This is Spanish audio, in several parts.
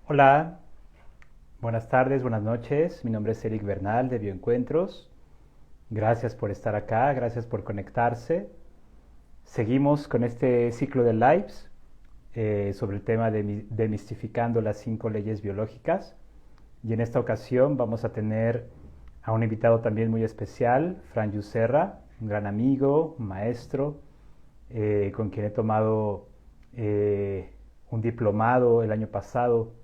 Hola, buenas tardes, buenas noches. Mi nombre es Eric Bernal de Bioencuentros. Gracias por estar acá, gracias por conectarse. Seguimos con este ciclo de lives sobre el tema de demistificando las 5 leyes biológicas. Y en esta ocasión vamos a tener a un invitado también muy especial, Fran Yuserra, un gran amigo, un maestro, con quien he tomado un diplomado el año pasado.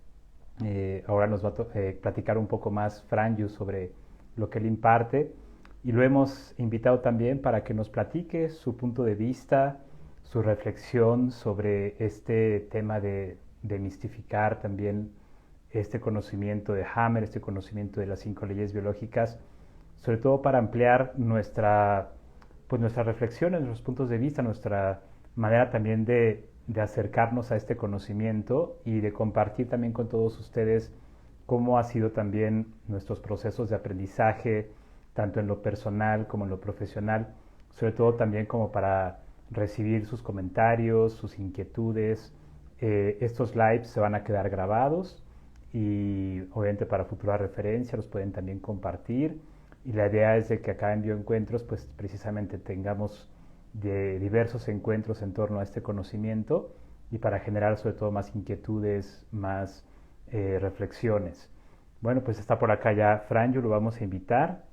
Ahora nos va a platicar un poco más Franju sobre lo que él imparte, y lo hemos invitado también para que nos platique su punto de vista, su reflexión sobre este tema de mistificar también este conocimiento de Hammer, este conocimiento de las 5 leyes biológicas, sobre todo para ampliar nuestras reflexiones, nuestros puntos de vista, nuestra manera también de acercarnos a este conocimiento y de compartir también con todos ustedes cómo ha sido también nuestros procesos de aprendizaje, tanto en lo personal como en lo profesional, sobre todo también como para recibir sus comentarios, sus inquietudes. Estos lives se van a quedar grabados y obviamente para futura referencia los pueden también compartir, y la idea es de que acá en Bioencuentros pues precisamente tengamos de diversos encuentros en torno a este conocimiento y para generar sobre todo más inquietudes, más reflexiones. Bueno, pues está por acá ya Franjo, lo vamos a invitar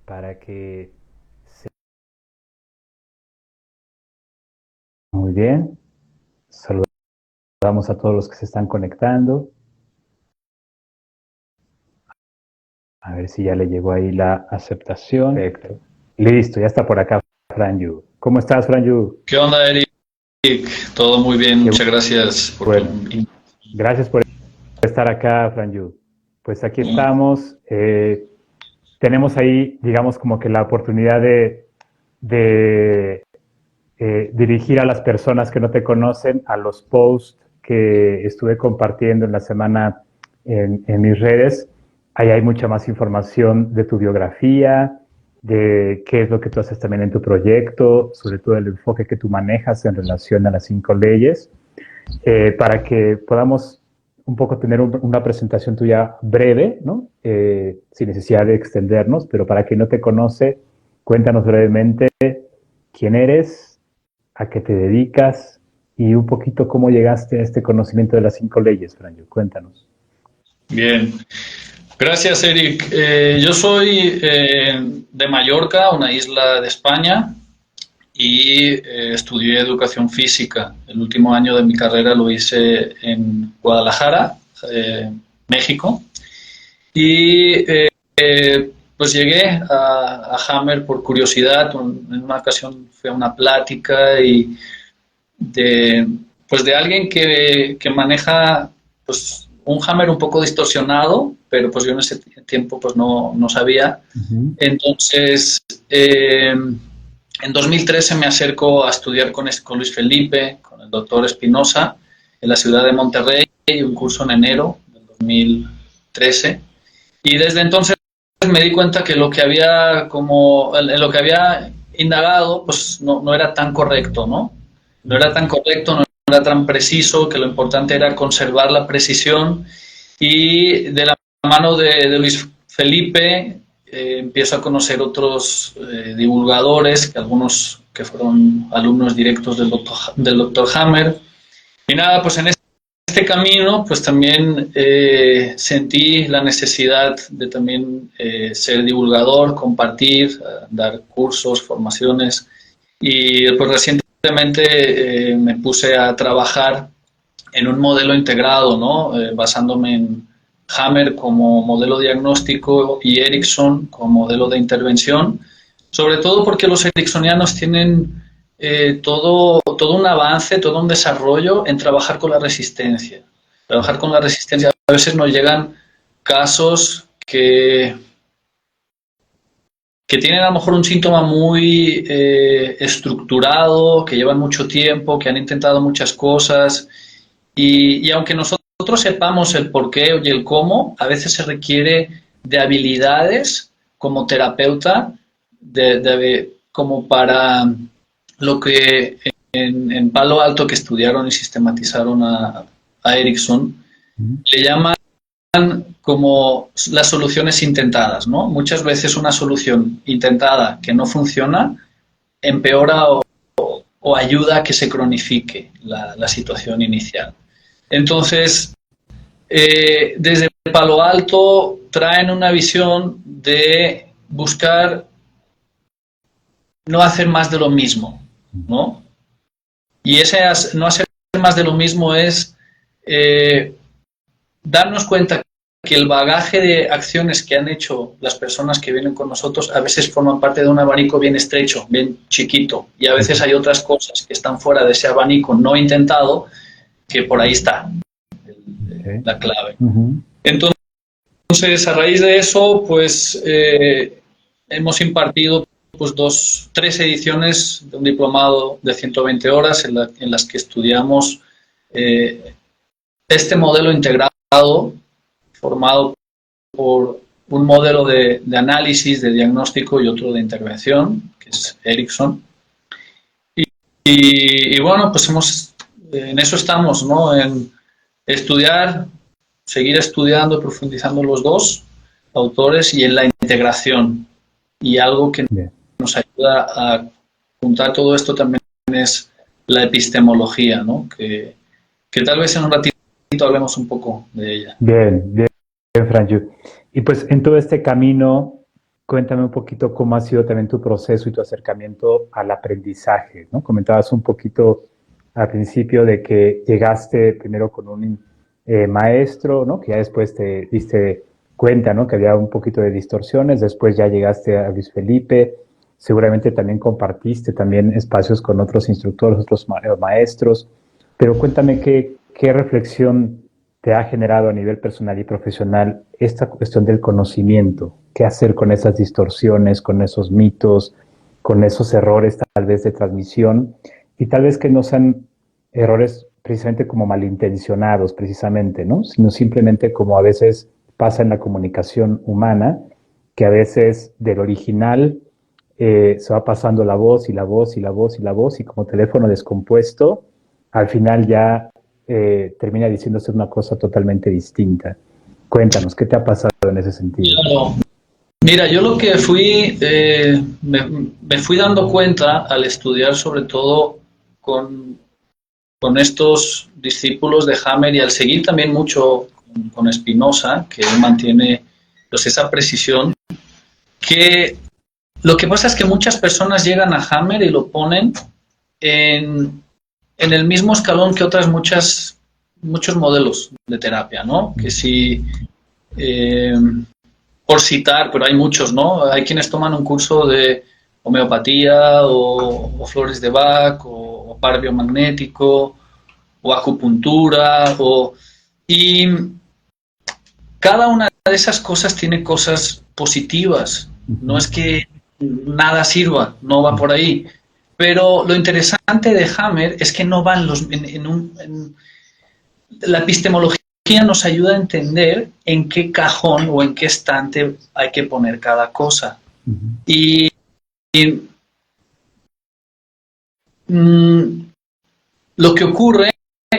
para que se... Muy bien, saludamos a todos los que se están conectando. A ver si ya le llegó ahí la aceptación. Perfecto. Listo, ya está por acá Franju. ¿Cómo estás, Franju? ¿Qué onda, Eric? Todo muy bien, Qué muchas gracias por tu bueno. Gracias por estar acá, Franju. Pues aquí invitación. estamos. Tenemos ahí, digamos, como que la oportunidad de dirigir a las personas que no te conocen a los posts que estuve compartiendo en la semana en mis redes. Ahí hay mucha más información de tu biografía, de qué es lo que tú haces también en tu proyecto, sobre todo el enfoque que tú manejas en relación a las 5 leyes, para que podamos un poco tener una presentación tuya breve, ¿no? Sin necesidad de extendernos, pero para quien no te conoce, cuéntanos brevemente quién eres, a qué te dedicas y un poquito cómo llegaste a este conocimiento de las 5 leyes, Franjo. Cuéntanos. Bien, gracias, Eric. Yo soy de Mallorca, una isla de España, y estudié educación física. El último año de mi carrera lo hice en Guadalajara, México, y pues llegué a Hammer por curiosidad. En una ocasión fui a una plática y de, pues de alguien que maneja pues un Hammer un poco distorsionado, pero pues yo en ese tiempo pues no sabía. Uh-huh. Entonces, en 2013 me acerco a estudiar con Luis Felipe, con el doctor Espinosa, en la ciudad de Monterrey, un curso en enero del 2013. Y desde entonces me di cuenta que lo que había como en lo que había indagado pues no era tan correcto, ¿no? No era tan correcto, no era tan preciso, que lo importante era conservar la precisión. Y de la mano de Luis Felipe empiezo a conocer otros divulgadores, que algunos que fueron alumnos directos del doctor Hammer. Y nada, pues en este camino pues también sentí la necesidad de también ser divulgador, compartir, dar cursos, formaciones. Y pues recientemente me puse a trabajar en un modelo integrado, ¿no? Basándome en Hammer como modelo diagnóstico y Erickson como modelo de intervención, sobre todo porque los ericksonianos tienen todo un avance, todo un desarrollo en trabajar con la resistencia. Trabajar con la resistencia, a veces nos llegan casos que tienen a lo mejor un síntoma muy estructurado, que llevan mucho tiempo, que han intentado muchas cosas, y aunque nosotros sepamos el por qué y el cómo, a veces se requiere de habilidades como terapeuta, como para lo que en Palo Alto, que estudiaron y sistematizaron a Erickson, Le llaman como las soluciones intentadas, ¿no? Muchas veces una solución intentada que no funciona empeora o ayuda a que se cronifique la situación inicial. Entonces, desde Palo Alto traen una visión de buscar no hacer más de lo mismo, ¿no? Y ese no hacer más de lo mismo es darnos cuenta que el bagaje de acciones que han hecho las personas que vienen con nosotros a veces forman parte de un abanico bien estrecho, bien chiquito, y a veces hay otras cosas que están fuera de ese abanico no intentado, que por ahí está la clave. Entonces, a raíz de eso, pues hemos impartido pues 3 ediciones de un diplomado de 120 horas en las que estudiamos este modelo integrado formado por un modelo de análisis, de diagnóstico y otro de intervención, que es Erickson. Y bueno, pues en eso estamos, ¿no? En estudiar, seguir estudiando, profundizando los dos autores y en la integración. Y algo que nos ayuda a juntar todo esto también es la epistemología, ¿no? Que tal vez en un ratito hablemos un poco de ella. Bien, Franju. Y pues en todo este camino, cuéntame un poquito cómo ha sido también tu proceso y tu acercamiento al aprendizaje, ¿no? Comentabas un poquito al principio de que llegaste primero con un maestro, ¿no? Que ya después te diste cuenta, ¿no? Que había un poquito de distorsiones, después ya llegaste a Luis Felipe, seguramente también compartiste también espacios con otros instructores, otros maestros, pero cuéntame qué reflexión te ha generado a nivel personal y profesional esta cuestión del conocimiento, qué hacer con esas distorsiones, con esos mitos, con esos errores tal vez de transmisión, y tal vez que no sean errores precisamente como malintencionados precisamente, ¿no? Sino simplemente como a veces pasa en la comunicación humana, que a veces del original se va pasando la voz y la voz y la voz y la voz, y como teléfono descompuesto, al final ya termina diciéndose una cosa totalmente distinta. Cuéntanos, ¿qué te ha pasado en ese sentido? Claro. Mira, yo lo que me fui dando cuenta al estudiar sobre todo con estos discípulos de Hammer y al seguir también mucho con Spinoza, que él mantiene pues, esa precisión, que lo que pasa es que muchas personas llegan a Hammer y lo ponen en el mismo escalón que muchos modelos de terapia, ¿no? Que si, por citar, pero hay muchos, ¿no? Hay quienes toman un curso de homeopatía o flores de Bach o par biomagnético o acupuntura y cada una de esas cosas tiene cosas positivas. No es que nada sirva, no va por ahí. Pero lo interesante de Hammer es que no van la epistemología nos ayuda a entender en qué cajón o en qué estante hay que poner cada cosa. Y lo que ocurre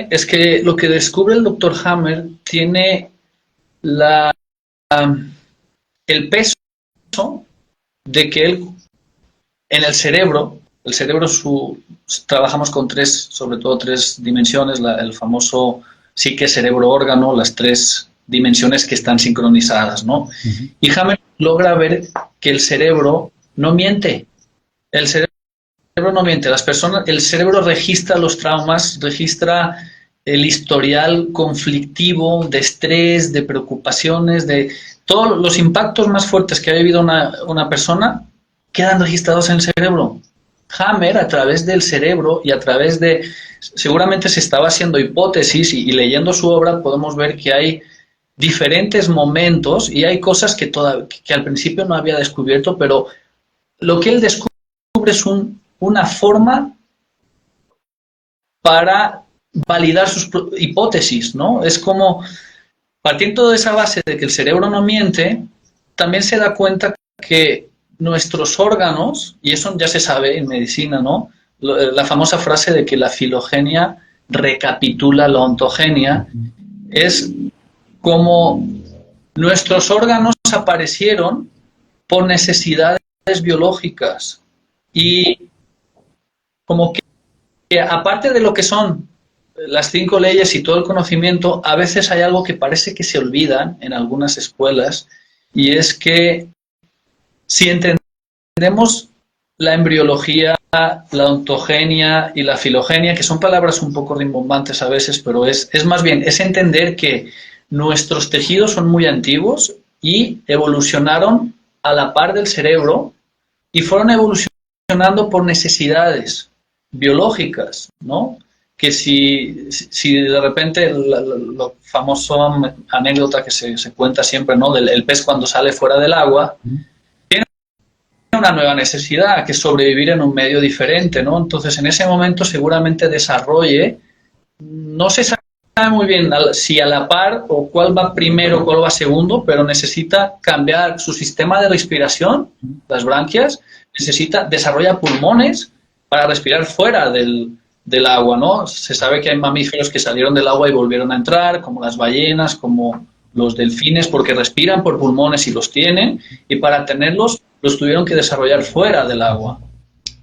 es que lo que descubre el Dr. Hammer tiene el peso de que él en el cerebro trabajamos con sobre todo tres dimensiones, el famoso psique, cerebro, órgano, las 3 dimensiones que están sincronizadas, ¿no? Y Hammer logra ver que el cerebro no miente. El cerebro no miente. El cerebro registra los traumas, registra el historial conflictivo de estrés, de preocupaciones, de todos los impactos más fuertes que ha vivido una persona quedan registrados en el cerebro. Hammer, a través del cerebro y a través seguramente se estaba haciendo hipótesis y leyendo su obra podemos ver que hay diferentes momentos y hay cosas que al principio no había descubierto, pero lo que él descubre es una forma para validar sus hipótesis, ¿no? Es como, partiendo de esa base de que el cerebro no miente, también se da cuenta que nuestros órganos, y eso ya se sabe en medicina, ¿no? La famosa frase de que la filogenia recapitula la ontogenia, es como nuestros órganos aparecieron por necesidades biológicas y como que aparte de lo que son las 5 leyes y todo el conocimiento, a veces hay algo que parece que se olvidan en algunas escuelas, y es que si entendemos la embriología, la ontogenia y la filogenia, que son palabras un poco rimbombantes a veces, pero es más bien, es entender que nuestros tejidos son muy antiguos y evolucionaron a la par del cerebro y fueron evolucionando por necesidades biológicas, ¿no? Que si de repente la famosa anécdota que se cuenta siempre, ¿no? Del el pez cuando sale fuera del agua, tiene una nueva necesidad, que es sobrevivir en un medio diferente, ¿no? Entonces, en ese momento seguramente desarrolle, no se sabe muy bien si a la par o cuál va primero, cuál va segundo, pero necesita cambiar su sistema de respiración, las branquias, desarrolla pulmones para respirar fuera del agua, ¿no? Se sabe que hay mamíferos que salieron del agua y volvieron a entrar, como las ballenas, como los delfines, porque respiran por pulmones y los tienen, y para tenerlos los tuvieron que desarrollar fuera del agua.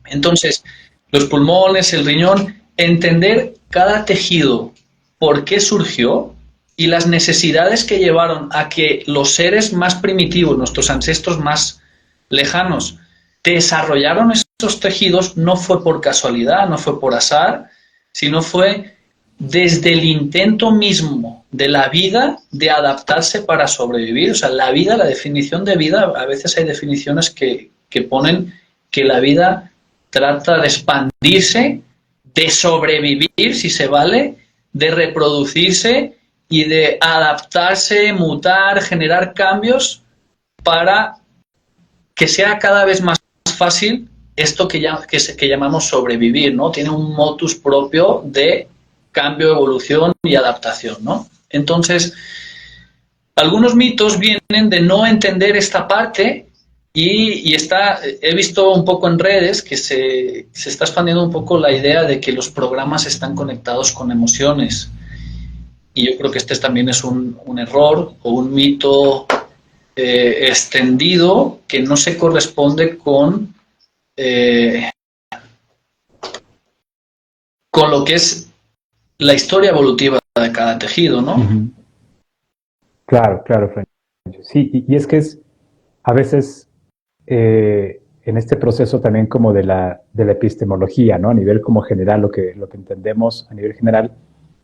Entonces, los pulmones, el riñón, entender cada tejido, por qué surgió y las necesidades que llevaron a que los seres más primitivos, nuestros ancestros más lejanos, desarrollaron estos tejidos, no fue por casualidad, no fue por azar, sino fue desde el intento mismo de la vida de adaptarse para sobrevivir. O sea, la vida, la definición de vida, a veces hay definiciones que ponen que la vida trata de expandirse, de sobrevivir, si se vale, de reproducirse y de adaptarse, mutar, generar cambios para que sea cada vez más fácil esto que llamamos sobrevivir, ¿no? Tiene un motus propio de cambio, evolución y adaptación, ¿no? Entonces, algunos mitos vienen de no entender esta parte y he visto un poco en redes que se está expandiendo un poco la idea de que los programas están conectados con emociones. Y yo creo que este también es un error o un mito extendido que no se corresponde con lo que es la historia evolutiva de cada tejido, ¿no? Claro, claro, Francisco. Sí, y es que a veces en este proceso también como de la epistemología, ¿no? A nivel como general, lo que entendemos a nivel general,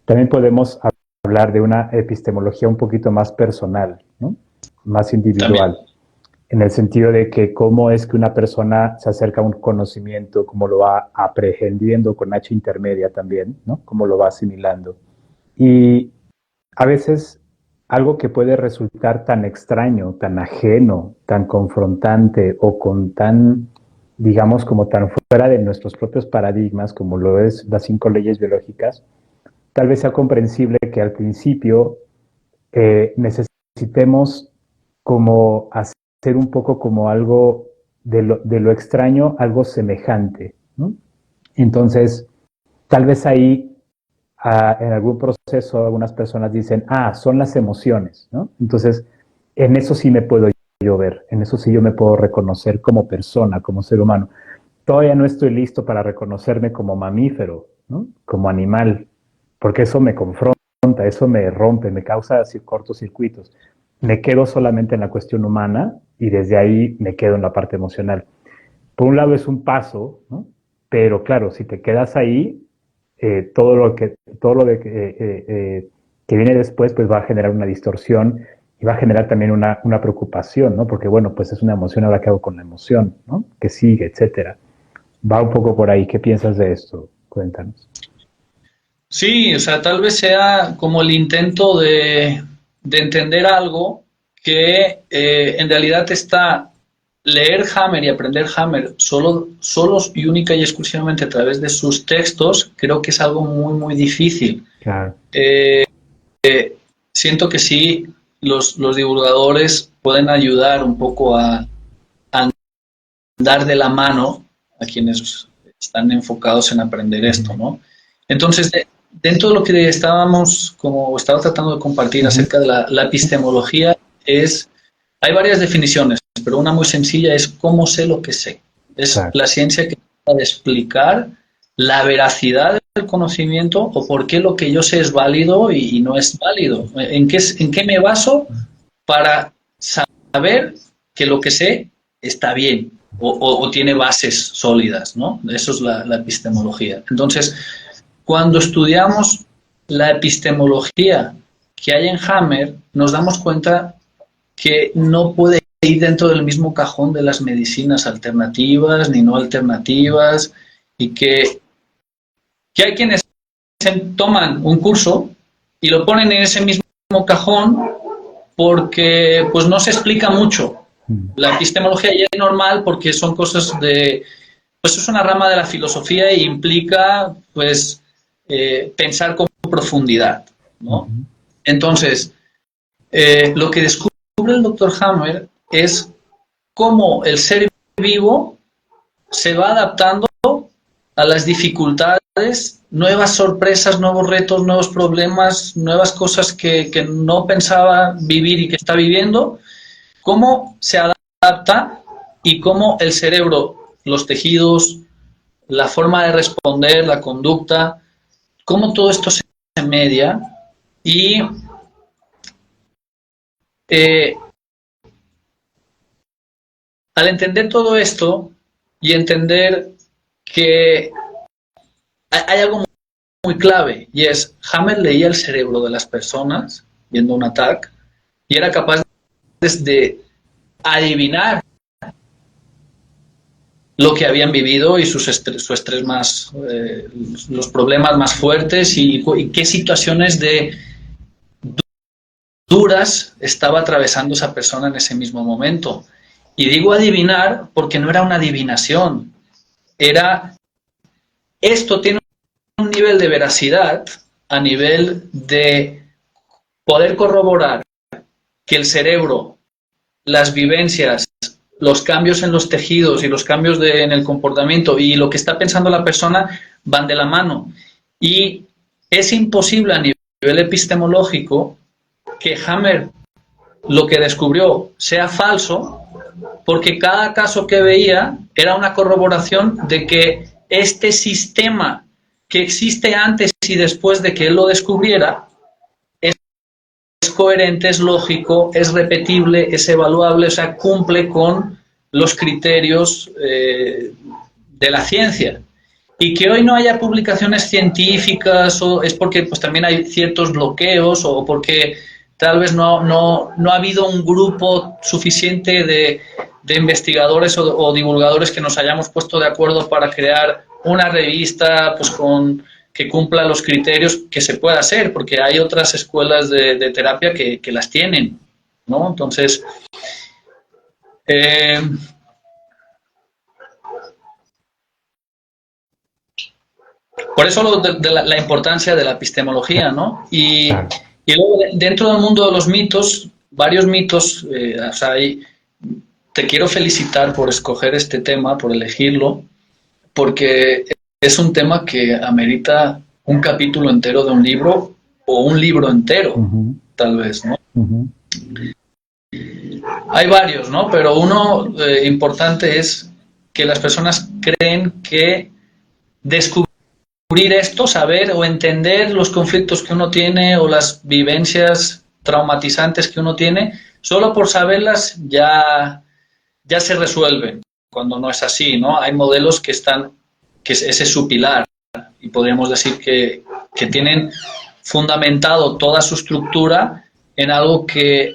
también podemos hablar de una epistemología un poquito más personal, ¿no? Más individual. También. En el sentido de que cómo es que una persona se acerca a un conocimiento, cómo lo va aprehendiendo con H intermedia también, ¿no? Cómo lo va asimilando. Y a veces algo que puede resultar tan extraño, tan ajeno, tan confrontante o con tan, digamos, como tan fuera de nuestros propios paradigmas, como lo es las 5 leyes biológicas, tal vez sea comprensible que al principio necesitemos como hacer un poco como algo de lo extraño, algo semejante, ¿no? Entonces, tal vez ahí en algún proceso algunas personas dicen, son las emociones, ¿no? Entonces, en eso sí me puedo yo ver, en eso sí yo me puedo reconocer como persona, como ser humano. Todavía no estoy listo para reconocerme como mamífero, ¿no? Como animal, porque eso me confronta, eso me rompe, me causa cortocircuitos. Me quedo solamente en la cuestión humana y desde ahí me quedo en la parte emocional. Por un lado es un paso, ¿no? Pero claro, si te quedas ahí, todo lo que viene después pues va a generar una distorsión y va a generar también una preocupación, ¿no? Porque bueno, pues es una emoción, ahora qué hago con la emoción, ¿no? Que sigue, etcétera. Va un poco por ahí. ¿Qué piensas de esto? Cuéntanos. Sí, o sea, tal vez sea como el intento de entender algo que en realidad está leer Hammer y aprender Hammer solos y única y exclusivamente a través de sus textos, creo que es algo muy, muy difícil. Claro. Siento que sí, los divulgadores pueden ayudar un poco a andar de la mano a quienes están enfocados en aprender esto, ¿no? Entonces, dentro de lo que estaba tratando de compartir acerca de la epistemología, hay varias definiciones, pero una muy sencilla es cómo sé lo que sé. Es Exacto. la ciencia que trata de explicar la veracidad del conocimiento o por qué lo que yo sé es válido y no es válido. ¿En qué me baso para saber que lo que sé está bien o tiene bases sólidas, ¿no? Eso es la epistemología. Entonces, cuando estudiamos la epistemología que hay en Hammer, nos damos cuenta que no puede ir dentro del mismo cajón de las medicinas alternativas ni no alternativas, y que hay quienes toman un curso y lo ponen en ese mismo cajón porque pues no se explica mucho. La epistemología ya es normal porque son cosas pues es una rama de la filosofía e implica pues pensar con profundidad, ¿no? Entonces, lo que descubre el doctor Hammer es cómo el ser vivo se va adaptando a las dificultades, nuevas sorpresas, nuevos retos, nuevos problemas, nuevas cosas que no pensaba vivir y que está viviendo, cómo se adapta y cómo el cerebro, los tejidos, la forma de responder, la conducta, cómo todo esto se media y al entender todo esto y entender que hay algo muy clave, y es, Hammer leía el cerebro de las personas viendo un ataque y era capaz de adivinar lo que habían vivido y su estrés más, los problemas más fuertes y qué situaciones duras estaba atravesando esa persona en ese mismo momento. Y digo adivinar porque no era una adivinación, esto tiene un nivel de veracidad a nivel de poder corroborar que el cerebro, las vivencias, los cambios en los tejidos y los cambios en el comportamiento y lo que está pensando la persona van de la mano. Y es imposible a nivel epistemológico que Hammer lo que descubrió sea falso, porque cada caso que veía era una corroboración de que este sistema que existe antes y después de que él lo descubriera es coherente, es lógico, es repetible, es evaluable, o sea, cumple con los criterios de la ciencia. Y que hoy no haya publicaciones científicas es porque pues también hay ciertos bloqueos o porque tal vez no ha habido un grupo suficiente de investigadores o divulgadores que nos hayamos puesto de acuerdo para crear una revista pues que cumpla los criterios que se pueda hacer, porque hay otras escuelas de terapia que las tienen, ¿no? Entonces, por eso la importancia de la epistemología, ¿no? Y luego dentro del mundo de los mitos, varios mitos, o sea, te quiero felicitar por escoger este tema, por elegirlo, porque es un tema que amerita un capítulo entero de un libro o un libro entero, tal vez, ¿no? Hay varios, ¿no? Pero uno importante es que las personas creen que descubrir esto, saber o entender los conflictos que uno tiene o las vivencias traumatizantes que uno tiene, solo por saberlas ya se resuelven, cuando no es así, ¿no? Hay modelos que ese es su pilar, y podríamos decir que tienen fundamentado toda su estructura en algo que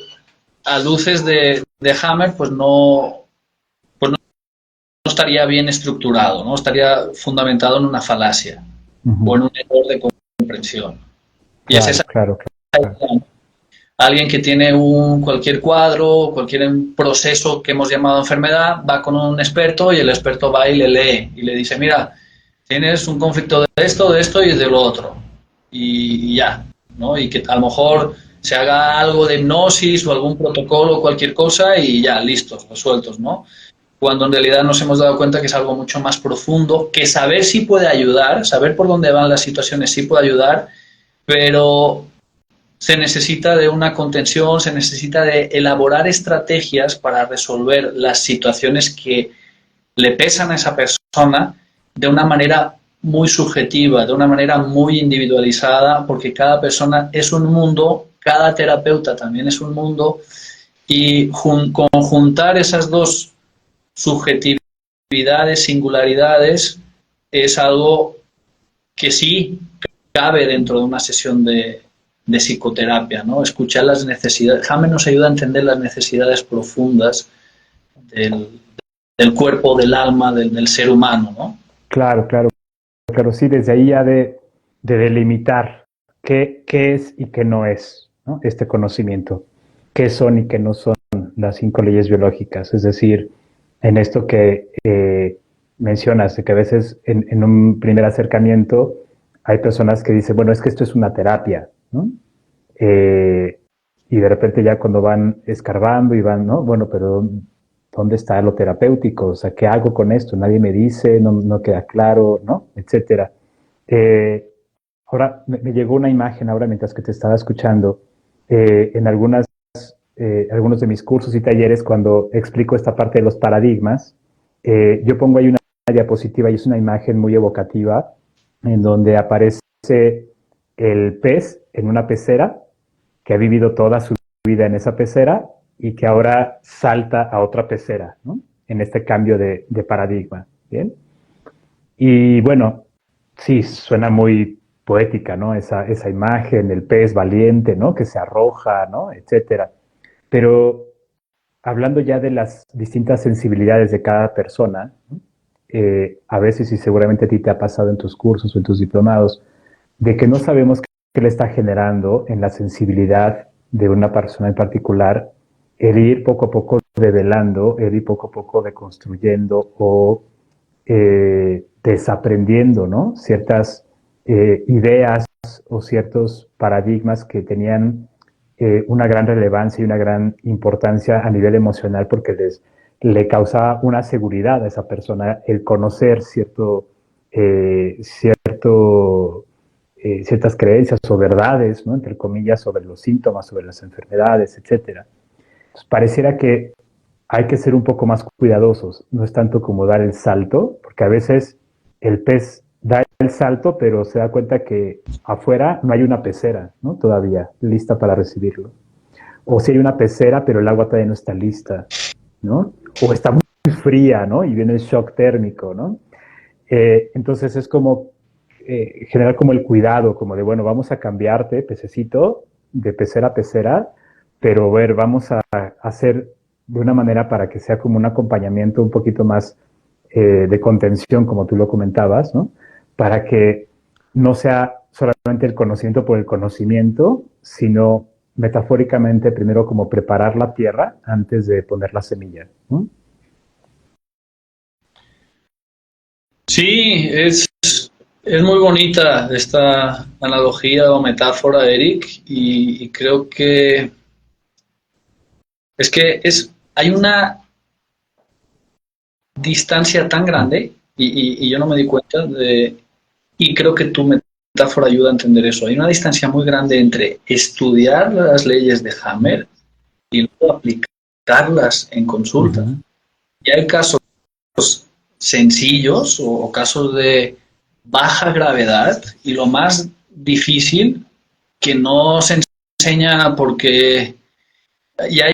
a luces de Hammer pues no estaría bien estructurado, no estaría fundamentado en una falacia o en un error de comprensión. Y claro, es esa claro. alguien que tiene cualquier cuadro, cualquier proceso que hemos llamado enfermedad, va con un experto y el experto va y le lee y le dice, mira, tienes un conflicto de esto y de lo otro. Y ya, ¿no? Y que a lo mejor se haga algo de hipnosis o algún protocolo o cualquier cosa y ya, listos, resueltos, ¿no? cuando en realidad nos hemos dado cuenta que es algo mucho más profundo, que saber sí puede ayudar, saber por dónde van las situaciones sí puede ayudar, pero se necesita de una contención, se necesita de elaborar estrategias para resolver las situaciones que le pesan a esa persona de una manera muy subjetiva, de una manera muy individualizada, porque cada persona es un mundo, cada terapeuta también es un mundo, y conjuntar esas dos subjetividades, singularidades, es algo que sí cabe dentro de una sesión de psicoterapia, ¿no? Escuchar las necesidades. Jaime nos ayuda a entender las necesidades profundas del cuerpo, del alma, del ser humano, ¿no? Claro, claro, claro, sí, desde ahí ya de delimitar qué es y qué no es, ¿no? Este conocimiento, qué son y qué no son las 5 leyes biológicas, es decir, en esto que mencionas, de que a veces en un primer acercamiento hay personas que dicen, bueno, es que esto es una terapia, ¿no? Eh, y de repente ya cuando van escarbando y van, ¿no? Bueno, pero ¿dónde está lo terapéutico? O sea, ¿qué hago con esto? Nadie me dice, no queda claro, ¿no? Etcétera. Eh, Ahora me llegó una imagen ahora mientras que te estaba escuchando en algunos de mis cursos y talleres cuando explico esta parte de los paradigmas. Yo pongo ahí una diapositiva y es una imagen muy evocativa en donde aparece el pez en una pecera que ha vivido toda su vida en esa pecera y que ahora salta a otra pecera, ¿no? En este cambio de paradigma. ¿Bien? Y bueno, sí, suena muy poética, ¿no? Esa imagen, el pez valiente, ¿no? Que se arroja, ¿no? Etcétera. Pero hablando ya de las distintas sensibilidades de cada persona, ¿no? A veces, y seguramente a ti te ha pasado en tus cursos o en tus diplomados, de que no sabemos qué le está generando en la sensibilidad de una persona en particular el ir poco a poco develando, el ir poco a poco deconstruyendo o desaprendiendo, ¿no? Ciertas ideas o ciertos paradigmas que tenían una gran relevancia y una gran importancia a nivel emocional porque le causaba una seguridad a esa persona el conocer ciertas creencias o verdades, ¿no? Entre comillas, sobre los síntomas, sobre las enfermedades, etcétera. Entonces, pareciera que hay que ser un poco más cuidadosos. No es tanto como dar el salto, porque a veces el pez da el salto, pero se da cuenta que afuera no hay una pecera, ¿no? Todavía lista para recibirlo. O si hay una pecera, pero el agua todavía no está lista, ¿no? O está muy fría, ¿no? Y viene el shock térmico, ¿no? Entonces es como generar como el cuidado, como de, bueno, vamos a cambiarte, pececito, de pecera a pecera, pero ver, vamos a hacer de una manera para que sea como un acompañamiento un poquito más de contención, como tú lo comentabas, ¿no? Para que no sea solamente el conocimiento por el conocimiento, sino metafóricamente primero como preparar la tierra antes de poner la semilla, ¿no? Sí, es muy bonita esta analogía o metáfora, Eric, y creo que hay una distancia tan grande, y yo no me di cuenta y creo que tu metáfora ayuda a entender eso. Hay una distancia muy grande entre estudiar las leyes de Hammer y luego aplicarlas en consulta. Y hay casos sencillos o casos de baja gravedad y lo más difícil que no se enseña porque ya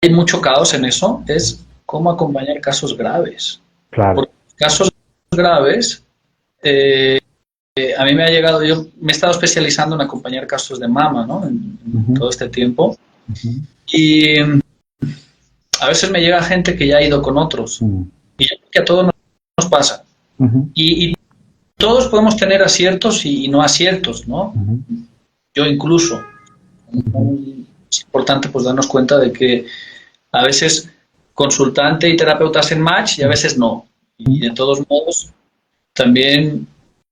hay mucho caos en eso es cómo acompañar casos graves. Claro. Porque casos graves, a mí me ha llegado, yo me he estado especializando en acompañar casos de mama, ¿no? En todo este tiempo. Y a veces me llega gente que ya ha ido con otros. Y yo creo que a todos nos pasa. Y todos podemos tener aciertos y no aciertos, ¿no? Yo incluso. Es importante pues darnos cuenta de que a veces consultante y terapeuta hacen match y a veces no. Y de todos modos, también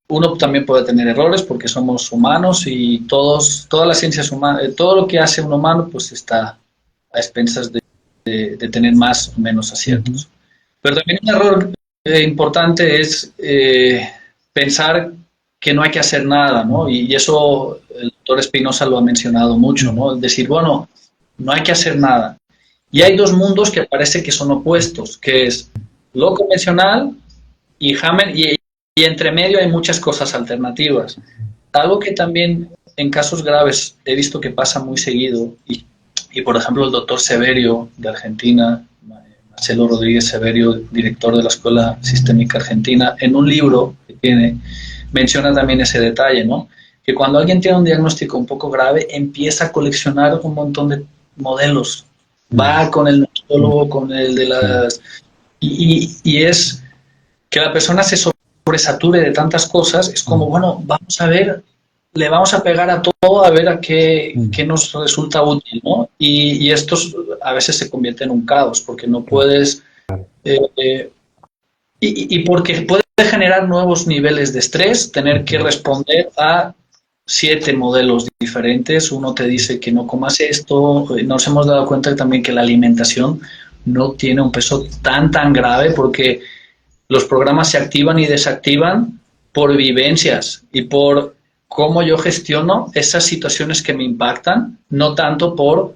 uno también puede tener errores porque somos humanos y todas las ciencias humanas, todo lo que hace un humano pues está a expensas de tener más o menos aciertos. Pero también un error importante es pensar que no hay que hacer nada, ¿no? Y eso el doctor Espinosa lo ha mencionado mucho, ¿no? Es decir, bueno, no hay que hacer nada. Y hay dos mundos que parece que son opuestos, que es lo convencional y Hammer, y entre medio hay muchas cosas alternativas. Algo que también en casos graves he visto que pasa muy seguido, y por ejemplo el doctor Severio de Argentina, Marcelo Rodríguez Severio, director de la Escuela Sistémica Argentina, en un libro que tiene, menciona también ese detalle, ¿no? Que cuando alguien tiene un diagnóstico un poco grave, empieza a coleccionar un montón de modelos. Va con el neurólogo, con el de las... Y es que la persona se sobresature de tantas cosas, es como, bueno, vamos a ver, le vamos a pegar a todo a ver a qué nos resulta útil, ¿no? Y esto a veces se convierte en un caos, porque no puedes... y porque puede generar nuevos niveles de estrés, tener que responder a 7 modelos diferentes. Uno te dice que no comas esto. Nos hemos dado cuenta también que la alimentación no tiene un peso tan grave, porque los programas se activan y desactivan por vivencias y por cómo yo gestiono esas situaciones que me impactan, no tanto por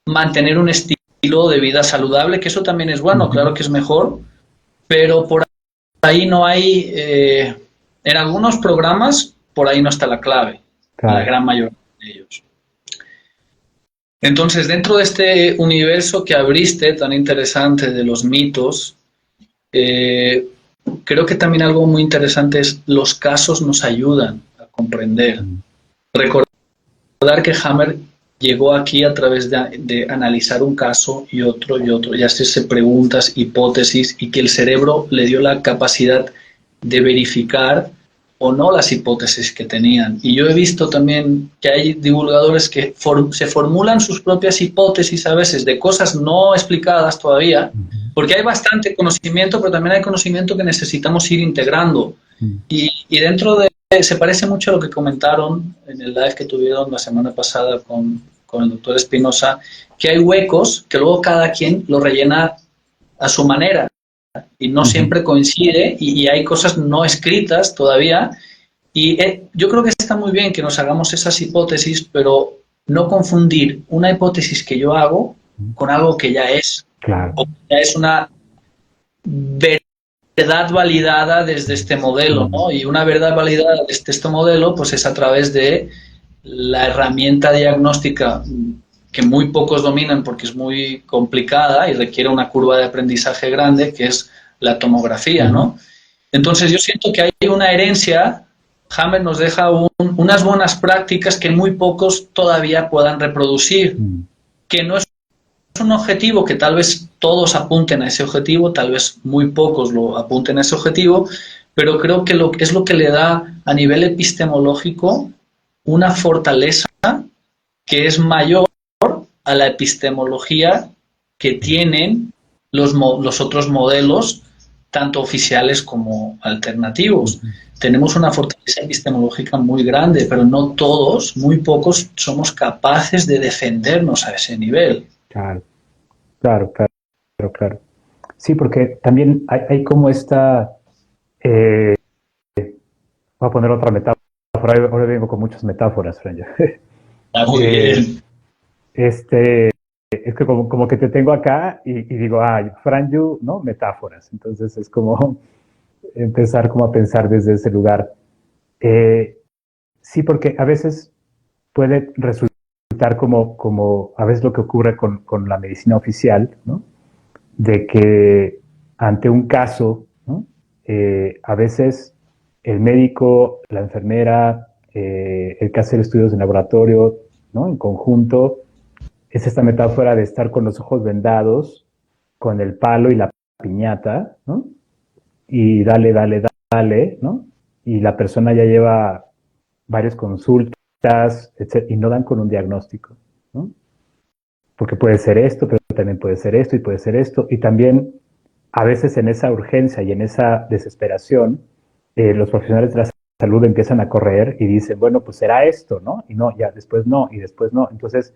mantener un estilo de vida saludable, que eso también es bueno, claro que es mejor, pero por ahí no hay, en algunos programas, por ahí no está la clave, en la gran mayoría de ellos. Entonces, dentro de este universo que abriste tan interesante de los mitos, creo que también algo muy interesante es los casos nos ayudan a comprender. Recordar que Hammer llegó aquí a través de analizar un caso y otro, y hacerse preguntas, hipótesis, y que el cerebro le dio la capacidad de verificar o no las hipótesis que tenían. Y yo he visto también que hay divulgadores que se formulan sus propias hipótesis a veces de cosas no explicadas todavía, porque hay bastante conocimiento, pero también hay conocimiento que necesitamos ir integrando. Y dentro de... Se parece mucho a lo que comentaron en el live que tuvieron la semana pasada con el doctor Espinosa, que hay huecos que luego cada quien lo rellena a su manera y no siempre coincide, y hay cosas no escritas todavía, y yo creo que está muy bien que nos hagamos esas hipótesis, pero no confundir una hipótesis que yo hago con algo que ya es, o que ya es una verdad validada desde este modelo, ¿no? Y una verdad validada desde este modelo, pues es a través de la herramienta diagnóstica que muy pocos dominan porque es muy complicada y requiere una curva de aprendizaje grande, que es la tomografía, ¿no? Entonces yo siento que hay una herencia. Hammer nos deja unas buenas prácticas que muy pocos todavía puedan reproducir, que no es un objetivo que tal vez todos apunten a ese objetivo, tal vez muy pocos lo apunten a ese objetivo, pero creo que es lo que le da a nivel epistemológico una fortaleza que es mayor a la epistemología que tienen los otros modelos, tanto oficiales como alternativos. Tenemos una fortaleza epistemológica muy grande, pero no todos, muy pocos, somos capaces de defendernos a ese nivel. Claro. Sí, porque también hay como esta... voy a poner otra metáfora. Ahora vengo con muchas metáforas, Fran. Muy bien. Es que como que te tengo acá y digo, Fran Yu, ¿no? Metáforas. Entonces es como empezar como a pensar desde ese lugar. Sí, porque a veces puede resultar como a veces lo que ocurre con la medicina oficial, ¿no? De que ante un caso, ¿no? A veces el médico, la enfermera, el que hace estudios en laboratorio, ¿no? En conjunto, es esta metáfora de estar con los ojos vendados, con el palo y la piñata, ¿no? Y dale, ¿no? Y la persona ya lleva varias consultas, etc., y no dan con un diagnóstico, ¿no? Porque puede ser esto, pero también puede ser esto y puede ser esto. Y también a veces en esa urgencia y en esa desesperación, los profesionales de la salud empiezan a correr y dicen, bueno, pues será esto, ¿no? Y no, ya después no, y después no. Entonces,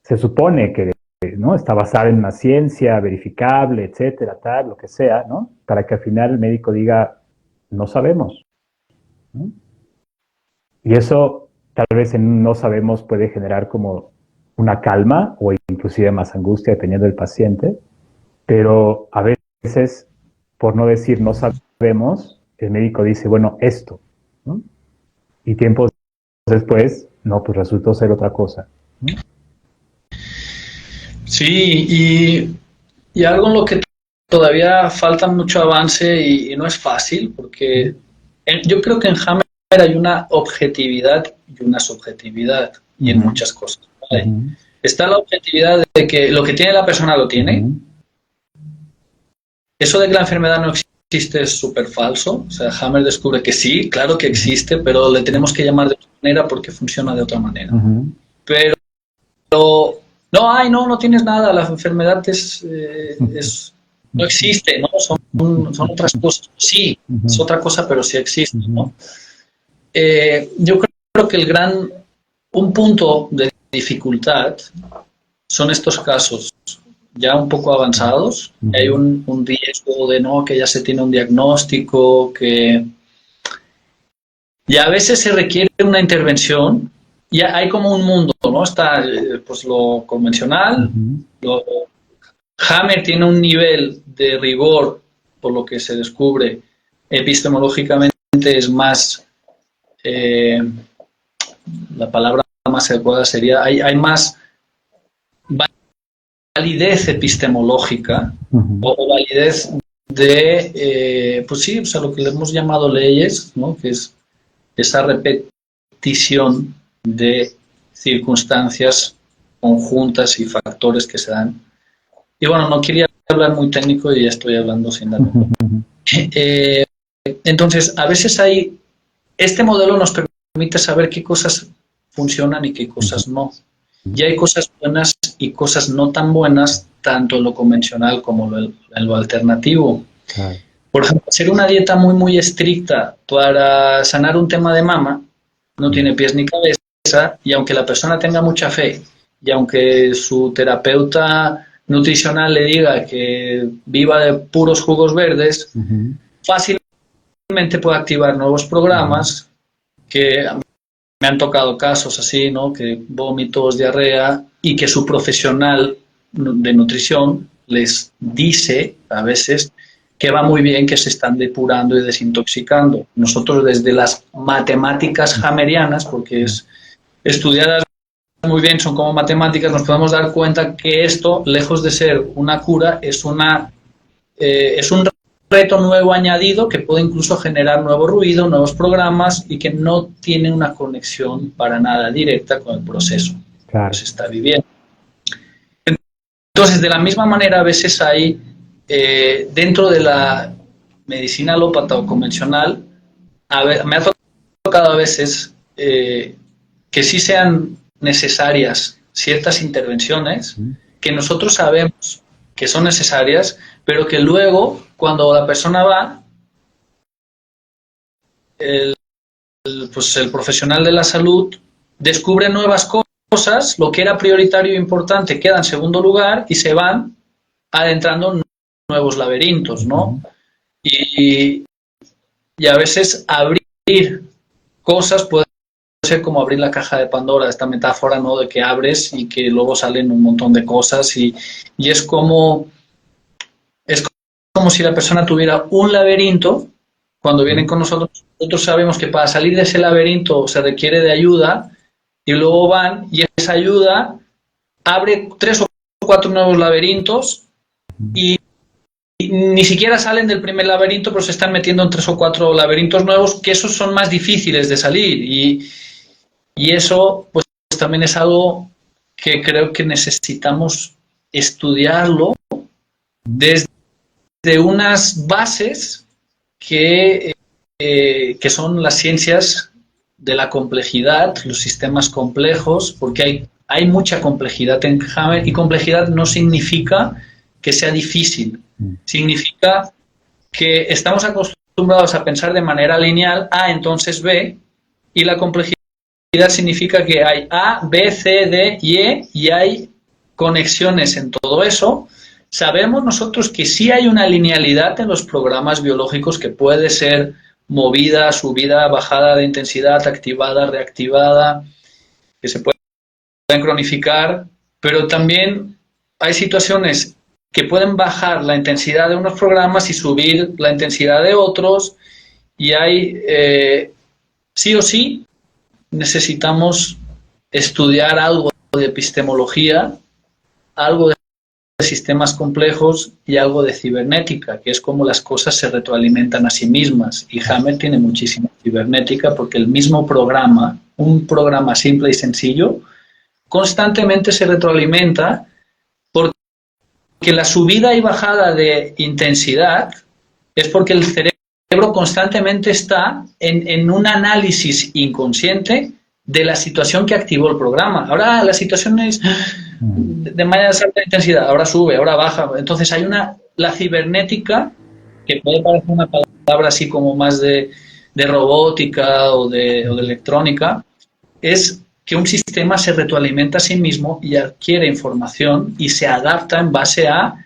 se supone que ¿no? Está basada en una ciencia verificable, etcétera, tal, lo que sea, ¿no? Para que al final el médico diga, no sabemos, ¿no? Y eso tal vez en un no sabemos puede generar como una calma o inclusive más angustia dependiendo del paciente, pero a veces, por no decir no sabemos, el médico dice, bueno, esto, ¿no? Y tiempo después, no, pues resultó ser otra cosa, ¿no? Sí, y algo en lo que todavía falta mucho avance y no es fácil, porque yo creo que en Hammer hay una objetividad y una subjetividad, y en muchas cosas, ¿vale? Está la objetividad de que lo que tiene la persona lo tiene. Eso de que la enfermedad no existe es súper falso. O sea, Hammer descubre que sí, claro que existe, pero le tenemos que llamar de otra manera porque funciona de otra manera. Pero no tienes nada, la enfermedad no existe, ¿no? Son otras cosas. Sí, es otra cosa, pero sí existe, ¿no? Yo creo que un punto de dificultad son estos casos ya un poco avanzados. Hay un riesgo de que ya se tiene un diagnóstico, y a veces se requiere una intervención. Ya hay como un mundo, ¿no? Está pues lo convencional, Hammer tiene un nivel de rigor, por lo que se descubre epistemológicamente es más, la palabra más adecuada sería, hay más validez epistemológica o validez de, pues sí, o sea, lo que le hemos llamado leyes, ¿no? Que es esa repetición de circunstancias conjuntas y factores que se dan. Y bueno, no quería hablar muy técnico y ya estoy hablando sin darme cuenta. Entonces, a veces este modelo nos permite saber qué cosas funcionan y qué cosas no. Y hay cosas buenas y cosas no tan buenas, tanto en lo convencional como en lo alternativo. Claro. Por ejemplo, hacer una dieta muy, muy estricta para sanar un tema de mama no tiene pies ni cabeza, y aunque la persona tenga mucha fe y aunque su terapeuta nutricional le diga que viva de puros jugos verdes, fácilmente puede activar nuevos programas que me han tocado casos así, ¿no? Que vómitos, diarrea, y que su profesional de nutrición les dice a veces que va muy bien, que se están depurando y desintoxicando. Nosotros desde las matemáticas hammerianas, porque es estudiadas muy bien, son como matemáticas, nos podemos dar cuenta que esto, lejos de ser una cura, es un reto nuevo añadido que puede incluso generar nuevo ruido, nuevos programas, y que no tiene una conexión para nada directa con el proceso que se está viviendo. Entonces, de la misma manera, a veces hay, dentro de la medicina alópata o convencional, me ha tocado a veces que sí sean necesarias ciertas intervenciones que nosotros sabemos que son necesarias, pero que luego, cuando la persona va, el profesional de la salud descubre nuevas cosas, lo que era prioritario e importante queda en segundo lugar y se van adentrando en nuevos laberintos, ¿no? Y a veces abrir cosas puede ser como abrir la caja de Pandora, esta metáfora, ¿no? De que abres y que luego salen un montón de cosas, y es como si la persona tuviera un laberinto. Cuando vienen con nosotros sabemos que para salir de ese laberinto se requiere de ayuda, y luego van y esa ayuda abre 3 o 4 nuevos laberintos, y ni siquiera salen del primer laberinto, pero se están metiendo en 3 o 4 laberintos nuevos, que esos son más difíciles de salir, y eso pues también es algo que creo que necesitamos estudiarlo desde unas bases que son las ciencias de la complejidad, los sistemas complejos, porque hay mucha complejidad en Hammer, y complejidad no significa que sea difícil, significa que estamos acostumbrados a pensar de manera lineal, A entonces B, y la complejidad significa que hay A, B, C, D y E, y hay conexiones en todo eso, sabemos nosotros que sí hay una linealidad en los programas biológicos que puede ser movida, subida, bajada de intensidad, activada, reactivada, que se pueden cronificar, pero también hay situaciones que pueden bajar la intensidad de unos programas y subir la intensidad de otros, y hay, sí o sí, necesitamos estudiar algo de epistemología, algo de sistemas complejos y algo de cibernética, que es como las cosas se retroalimentan a sí mismas. Y Hammer tiene muchísima cibernética porque el mismo programa, un programa simple y sencillo, constantemente se retroalimenta porque la subida y bajada de intensidad es porque el cerebro constantemente está en un análisis inconsciente de la situación que activó el programa. Ahora la situación es de manera de alta intensidad, ahora sube, ahora baja. Entonces hay la cibernética, que puede parecer una palabra así como más de robótica o de electrónica, es que un sistema se retroalimenta a sí mismo y adquiere información y se adapta en base a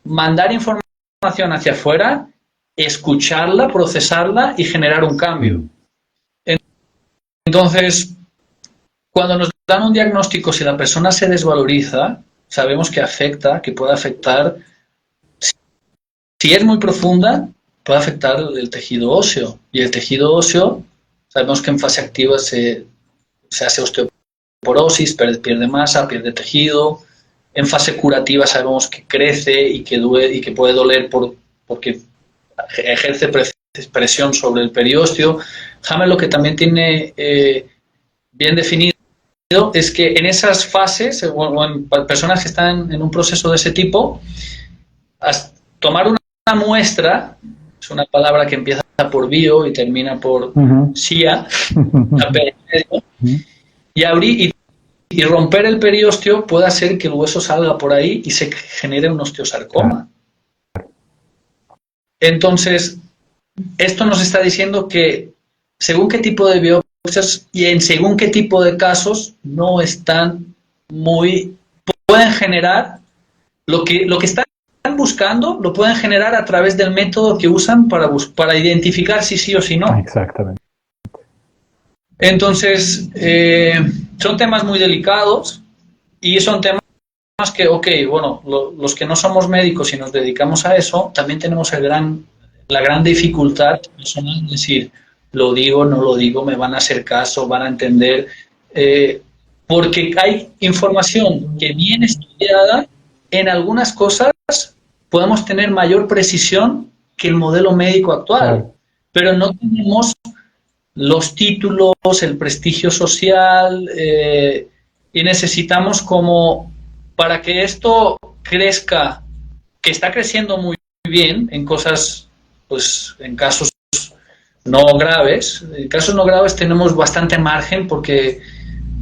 mandar información hacia afuera, escucharla, procesarla y generar un cambio. Entonces, cuando nos dan un diagnóstico, si la persona se desvaloriza, sabemos que afecta, que puede afectar, si es muy profunda, puede afectar el tejido óseo. Y el tejido óseo, sabemos que en fase activa se hace osteoporosis, pierde masa, pierde tejido. En fase curativa sabemos que crece y que duele y que puede doler porque ejerce presión sobre el periósteo. Hammer lo que también tiene bien definido es que en esas fases, o en personas que están en un proceso de ese tipo, tomar una muestra, es una palabra que empieza por bio y termina por SIA, y abrir y romper el periósteo puede hacer que el hueso salga por ahí y se genere un osteosarcoma. Entonces, esto nos está diciendo que según qué tipo de biopsias y en según qué tipo de casos no están pueden generar lo que están buscando, lo pueden generar a través del método que usan para identificar si sí o si no. Exactamente. Entonces, son temas muy delicados y son temas que, bueno, los que no somos médicos y nos dedicamos a eso, también tenemos la gran dificultad personal de decir, lo digo, no lo digo, me van a hacer caso, van a entender, porque hay información que bien estudiada, en algunas cosas podemos tener mayor precisión que el modelo médico actual, pero no tenemos los títulos, el prestigio social, y necesitamos para que esto crezca, que está creciendo muy bien en cosas, pues en casos no graves. En casos no graves tenemos bastante margen porque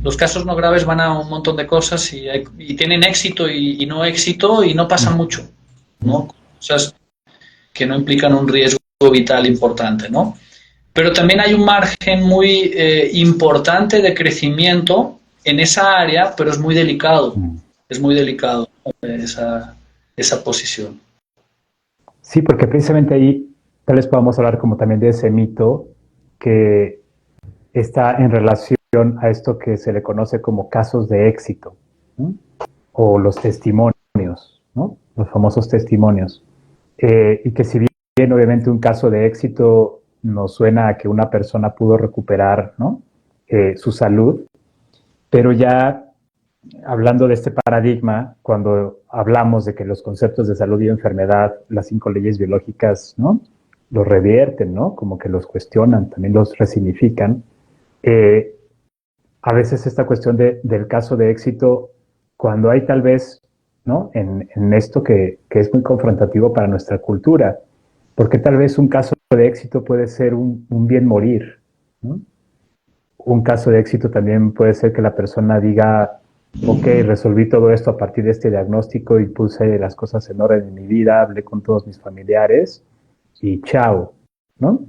los casos no graves van a un montón de cosas y tienen éxito y no éxito y no pasa mucho, ¿no? Cosas que no implican un riesgo vital importante, ¿no? Pero también hay un margen muy importante de crecimiento en esa área, pero es muy delicado. Es muy delicado esa posición. Sí, porque precisamente ahí tal vez podamos hablar como también de ese mito que está en relación a esto que se le conoce como casos de éxito, ¿no? O los testimonios, ¿no? Los famosos testimonios. Y que si bien obviamente un caso de éxito nos suena a que una persona pudo recuperar, ¿no? Su salud, pero ya hablando de este paradigma, cuando hablamos de que los conceptos de salud y enfermedad, las 5 leyes biológicas, ¿no? Los revierten, ¿no? Como que los cuestionan, también los resignifican. A veces esta cuestión del caso de éxito, cuando hay tal vez, ¿no? En esto que es muy confrontativo para nuestra cultura, porque tal vez un caso de éxito puede ser un bien morir, ¿no? Un caso de éxito también puede ser que la persona diga, ok, resolví todo esto a partir de este diagnóstico y puse las cosas en orden en mi vida, hablé con todos mis familiares y chao, ¿no?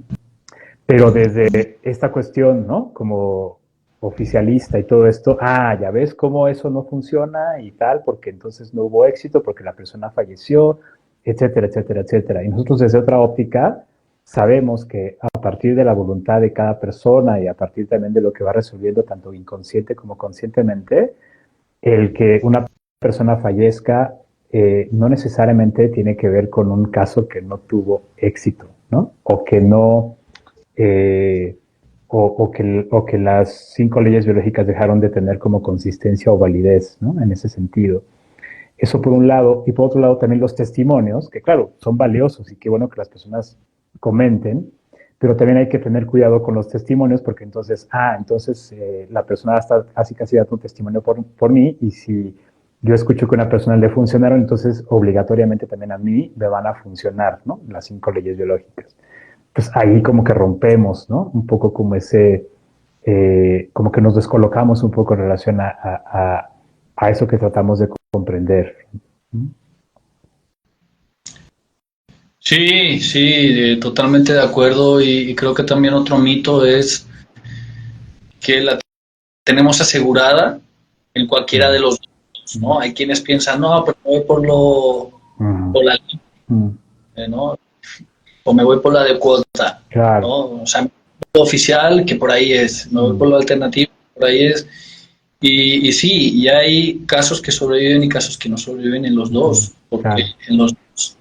Pero desde esta cuestión, ¿no? Como, oficialista y todo esto, ya ves cómo eso no funciona y tal, porque entonces no hubo éxito, porque la persona falleció, etcétera, etcétera, etcétera. Y nosotros desde otra óptica sabemos que a partir de la voluntad de cada persona y a partir también de lo que va resolviendo tanto inconsciente como conscientemente, el que una persona fallezca no necesariamente tiene que ver con un caso que no tuvo éxito, ¿no? O que no, eh, o que las 5 leyes biológicas dejaron de tener como consistencia o validez, ¿no? En ese sentido. Eso por un lado, y por otro lado también los testimonios, que claro, son valiosos y qué bueno que las personas comenten, pero también hay que tener cuidado con los testimonios porque entonces, la persona está casi casi dando un testimonio por mí y si yo escucho que a una persona le funcionaron, entonces obligatoriamente también a mí me van a funcionar, ¿no? Las 5 leyes biológicas. Pues ahí como que rompemos, ¿no? Un poco como como que nos descolocamos un poco en relación a eso que tratamos de comprender. Sí, sí, totalmente de acuerdo y creo que también otro mito es que la tenemos asegurada en cualquiera de los dos, ¿no? Hay quienes piensan, no, pero me voy por la ¿no? O me voy por la de cuota, Claro. ¿no? O sea, lo oficial, que por ahí es, me voy por lo alternativo, por ahí es. Y sí, y hay casos que sobreviven y casos que no sobreviven en los dos, porque Claro. en los dos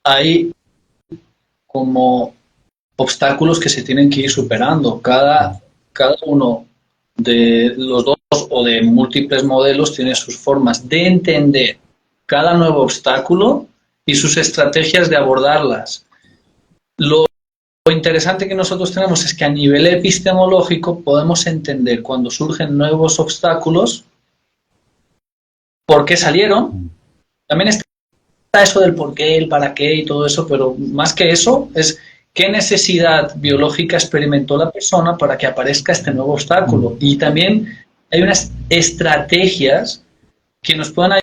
hay como obstáculos que se tienen que ir superando. Cada uno de los dos o de múltiples modelos tiene sus formas de entender cada nuevo obstáculo y sus estrategias de abordarlas. Lo interesante que nosotros tenemos es que a nivel epistemológico podemos entender cuando surgen nuevos obstáculos, por qué salieron. También está eso del por qué, el para qué y todo eso, pero más que eso es qué necesidad biológica experimentó la persona para que aparezca este nuevo obstáculo. Y también hay unas estrategias que nos pueden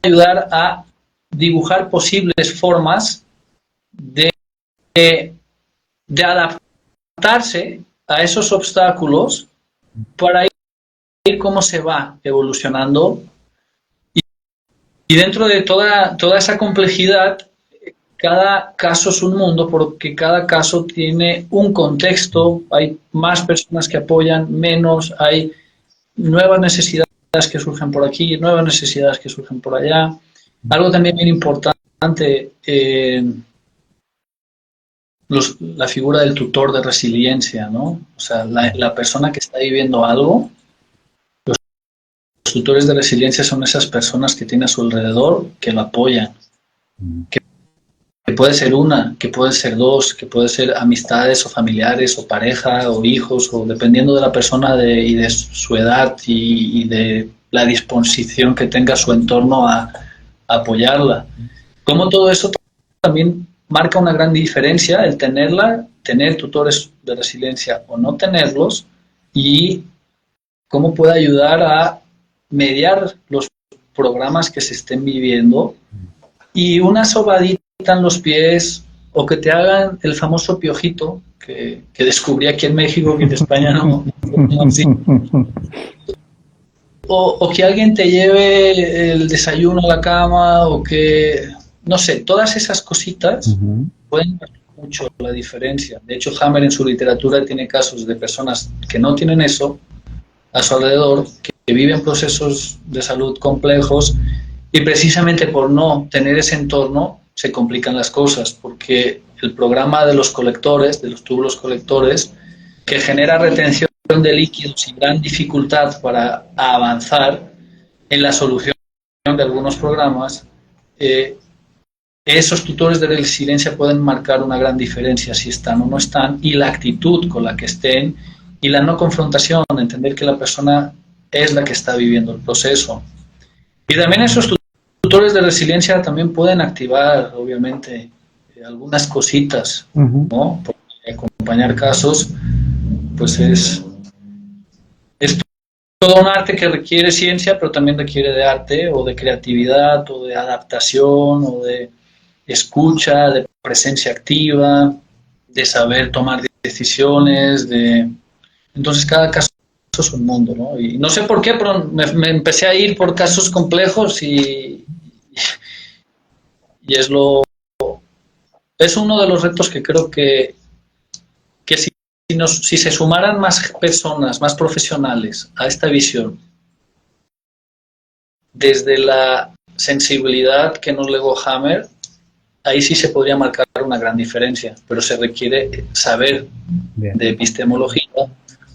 ayudar a dibujar posibles formas de, de adaptarse a esos obstáculos para ir cómo se va evolucionando. Y dentro de toda esa complejidad, cada caso es un mundo porque cada caso tiene un contexto, hay más personas que apoyan, menos, hay nuevas necesidades que surgen por aquí, nuevas necesidades que surgen por allá. Algo también bien importante, la figura del tutor de resiliencia, ¿no? O sea, la persona que está viviendo algo, los tutores de resiliencia son esas personas que tiene a su alrededor que lo apoyan, que puede ser una, que puede ser dos, que puede ser amistades o familiares o pareja o hijos o dependiendo de la persona y de su edad y de la disposición que tenga su entorno a apoyarla. Como todo eso también marca una gran diferencia el tener tutores de resiliencia o no tenerlos y cómo puede ayudar a mediar los programas que se estén viviendo y una sobadita en los pies o que te hagan el famoso piojito que descubrí aquí en México, que en España no así. O que alguien te lleve el desayuno a la cama o que, no sé, todas esas cositas pueden hacer mucho la diferencia. De hecho, Hammer en su literatura tiene casos de personas que no tienen eso a su alrededor, que viven procesos de salud complejos y precisamente por no tener ese entorno se complican las cosas, porque el programa de los colectores, de los túbulos colectores, que genera retención de líquidos y gran dificultad para avanzar en la solución de algunos programas, esos tutores de resiliencia pueden marcar una gran diferencia si están o no están, y la actitud con la que estén, y la no confrontación, entender que la persona es la que está viviendo el proceso. Y también esos tutores de resiliencia también pueden activar, obviamente, algunas cositas, ¿no? Porque acompañar casos, pues es todo un arte que requiere ciencia, pero también requiere de arte, o de creatividad, o de adaptación, o de escucha, de presencia activa, de saber tomar decisiones, entonces cada caso es un mundo, ¿no? Y no sé por qué, pero me empecé a ir por casos complejos y es uno de los retos que creo que si se sumaran más personas, más profesionales a esta visión, desde la sensibilidad que nos legó Hammer, ahí sí se podría marcar una gran diferencia, pero se requiere saber Bien. de epistemología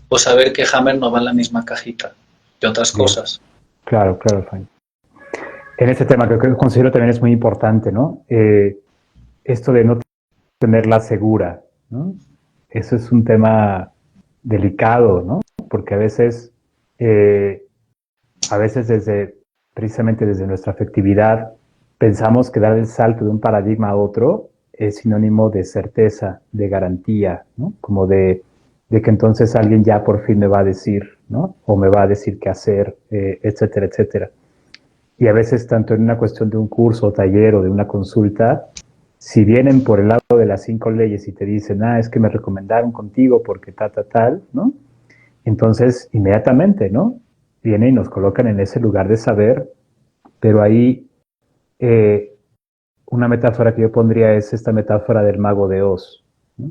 o saber que Hammer no va en la misma cajita que otras Bien. cosas. Claro, Fanny. En este tema creo que considero también es muy importante, ¿no? Esto de no tenerla segura, ¿no? Eso es un tema delicado, ¿no? Porque a veces precisamente desde nuestra afectividad, pensamos que dar el salto de un paradigma a otro es sinónimo de certeza, de garantía, ¿no? Como de que entonces alguien ya por fin me va a decir, ¿no? O me va a decir qué hacer, etcétera, etcétera. Y a veces, tanto en una cuestión de un curso o taller o de una consulta, si vienen por el lado de las 5 leyes y te dicen, es que me recomendaron contigo porque tal, ¿no? Entonces, inmediatamente, ¿no? Vienen y nos colocan en ese lugar de saber, pero ahí una metáfora que yo pondría es esta metáfora del mago de Oz, ¿no?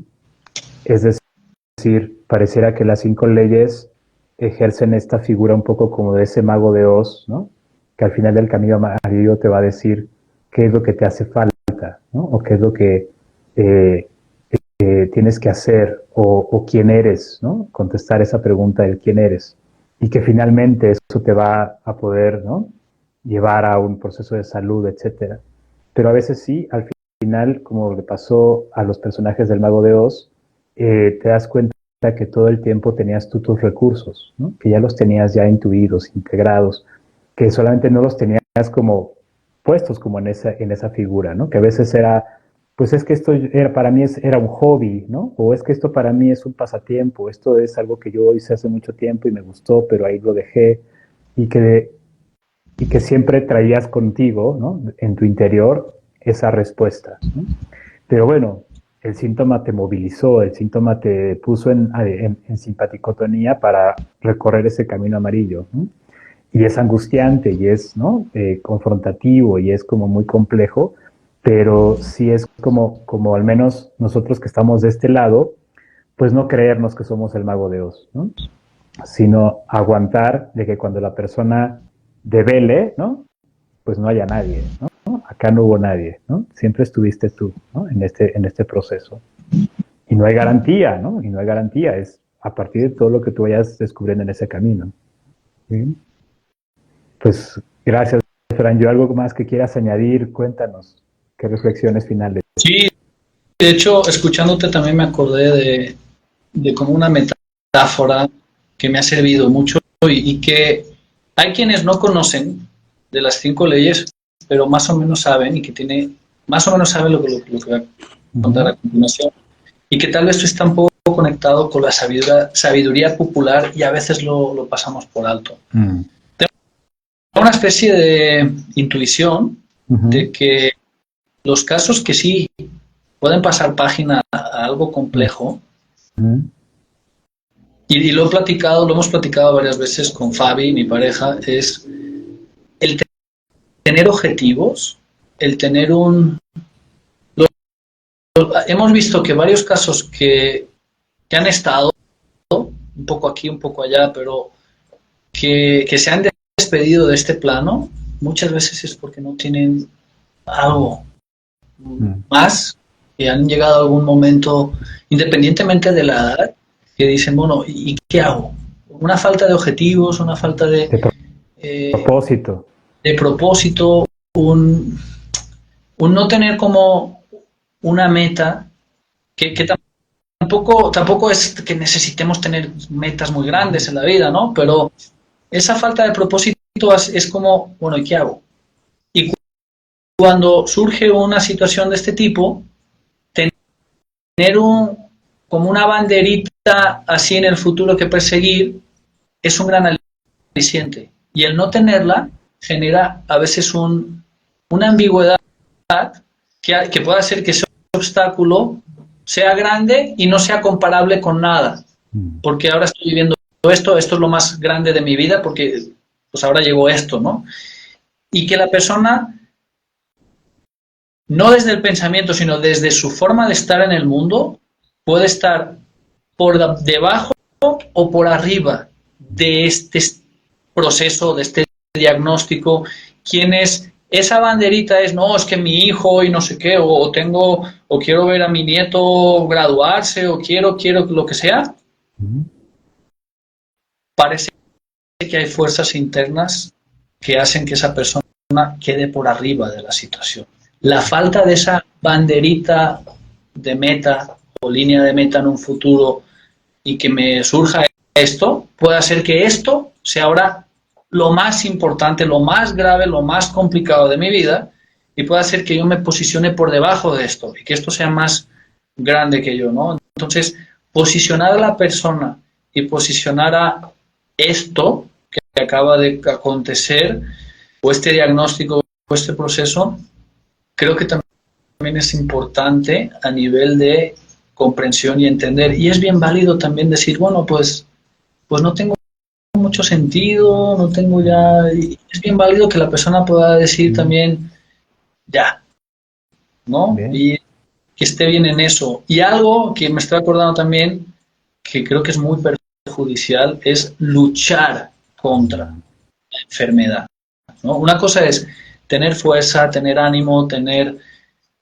Es decir, pareciera que las 5 leyes ejercen esta figura un poco como de ese mago de Oz, ¿no? Que al final del camino amarillo te va a decir qué es lo que te hace falta, ¿no? O qué es lo que tienes que hacer o quién eres, ¿no? Contestar esa pregunta del quién eres. Y que finalmente eso te va a poder, ¿no? Llevar a un proceso de salud, etcétera. Pero a veces sí, al final, como le pasó a los personajes del Mago de Oz, te das cuenta que todo el tiempo tenías tú tus recursos, ¿no? Que ya los tenías ya intuidos, integrados, que solamente no los tenías como puestos como en esa figura, ¿no? Que a veces era, pues es que esto era, para mí era un hobby, ¿no? O es que esto para mí es un pasatiempo, esto es algo que yo hice hace mucho tiempo y me gustó, pero ahí lo dejé, y que siempre traías contigo, ¿no? En tu interior esa respuesta, ¿no? Pero bueno, el síntoma te movilizó, el síntoma te puso en simpaticotonía para recorrer ese camino amarillo, ¿no? Y es angustiante y es, ¿no? Confrontativo y es como muy complejo, pero sí es como al menos nosotros que estamos de este lado, pues no creernos que somos el mago de Oz, ¿no? Sino aguantar de que cuando la persona devele, ¿no? Pues no haya nadie, ¿no? Acá no hubo nadie, ¿no? Siempre estuviste tú, ¿no? En este proceso. Y no hay garantía, ¿no? Y no hay garantía, es a partir de todo lo que tú vayas descubriendo en ese camino. ¿Sí? Pues gracias, Fran. ¿Yo algo más que quieras añadir? Cuéntanos. ¿Qué reflexiones finales? Sí, de hecho, escuchándote también me acordé de como una metáfora que me ha servido mucho y que hay quienes no conocen de las 5 leyes, pero más o menos saben y que más o menos saben lo que voy a contar a continuación y que tal vez está un poco conectado con la sabiduría popular y a veces lo pasamos por alto. Tengo una especie de intuición de que los casos que sí pueden pasar página a algo complejo, y lo hemos platicado varias veces con Fabi, mi pareja, es el tener objetivos, el tener hemos visto que varios casos que han estado un poco aquí, un poco allá, pero que se han despedido de este plano, muchas veces es porque no tienen algo más, que han llegado a algún momento, independientemente de la edad, que dicen, bueno, ¿y qué hago? Una falta de objetivos, una falta de propósito. De propósito, un no tener como una meta, que tampoco es que necesitemos tener metas muy grandes en la vida, ¿no? Pero esa falta de propósito es como, bueno, ¿y qué hago? Y cuando surge una situación de este tipo, tener como una banderita así en el futuro que perseguir es un gran aliciente. Y el no tenerla genera a veces una ambigüedad que puede hacer que ese obstáculo sea grande y no sea comparable con nada. Porque ahora estoy viviendo esto es lo más grande de mi vida porque pues ahora llegó esto, ¿no? Y que la persona, no desde el pensamiento, sino desde su forma de estar en el mundo, puede estar por debajo o por arriba de este proceso, de este diagnóstico. Quién es esa banderita es, no, es que mi hijo y no sé qué, o tengo, o quiero ver a mi nieto graduarse, o quiero lo que sea. Parece que hay fuerzas internas que hacen que esa persona quede por arriba de la situación. La falta de esa banderita de meta o línea de meta en un futuro y que me surja esto, puede hacer que esto sea ahora lo más importante, lo más grave, lo más complicado de mi vida y puede hacer que yo me posicione por debajo de esto y que esto sea más grande que yo, ¿no? Entonces, posicionar a la persona y posicionar a esto que acaba de acontecer o este diagnóstico o este proceso, creo que también es importante a nivel de comprensión y entender. Y es bien válido también decir, bueno, pues no tengo mucho sentido, no tengo ya... Es bien válido que la persona pueda decir también, ya, ¿no? Bien. Y que esté bien en eso. Y algo que me estoy acordando también, que creo que es muy perjudicial, es luchar contra la enfermedad, ¿no? Una cosa es tener fuerza, tener ánimo,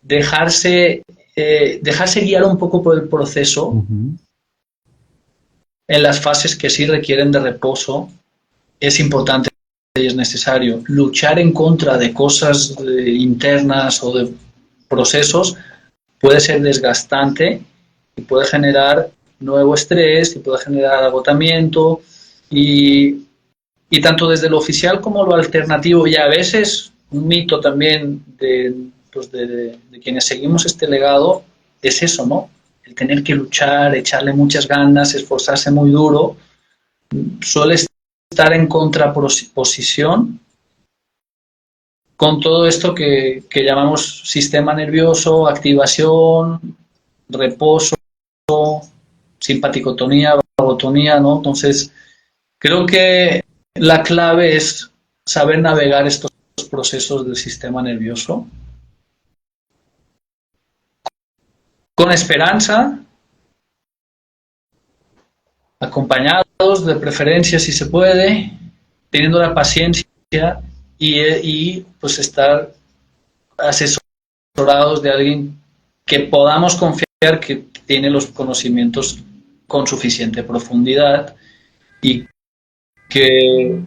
dejarse, dejarse guiar un poco por el proceso en las fases que sí requieren de reposo. Es importante y es necesario. Luchar en contra de cosas internas o de procesos puede ser desgastante y puede generar nuevo estrés y puede generar agotamiento y tanto desde lo oficial como lo alternativo y a veces un mito también pues de quienes seguimos este legado es eso, ¿no? El tener que luchar, echarle muchas ganas, esforzarse muy duro, suele estar en contraposición con todo esto que llamamos sistema nervioso, activación, reposo, simpaticotonía, vagotonía, ¿no? Entonces, creo que la clave es saber navegar estos procesos del sistema nervioso con esperanza, acompañados de preferencia si se puede, teniendo la paciencia pues estar asesorados de alguien que podamos confiar que tiene los conocimientos con suficiente profundidad y que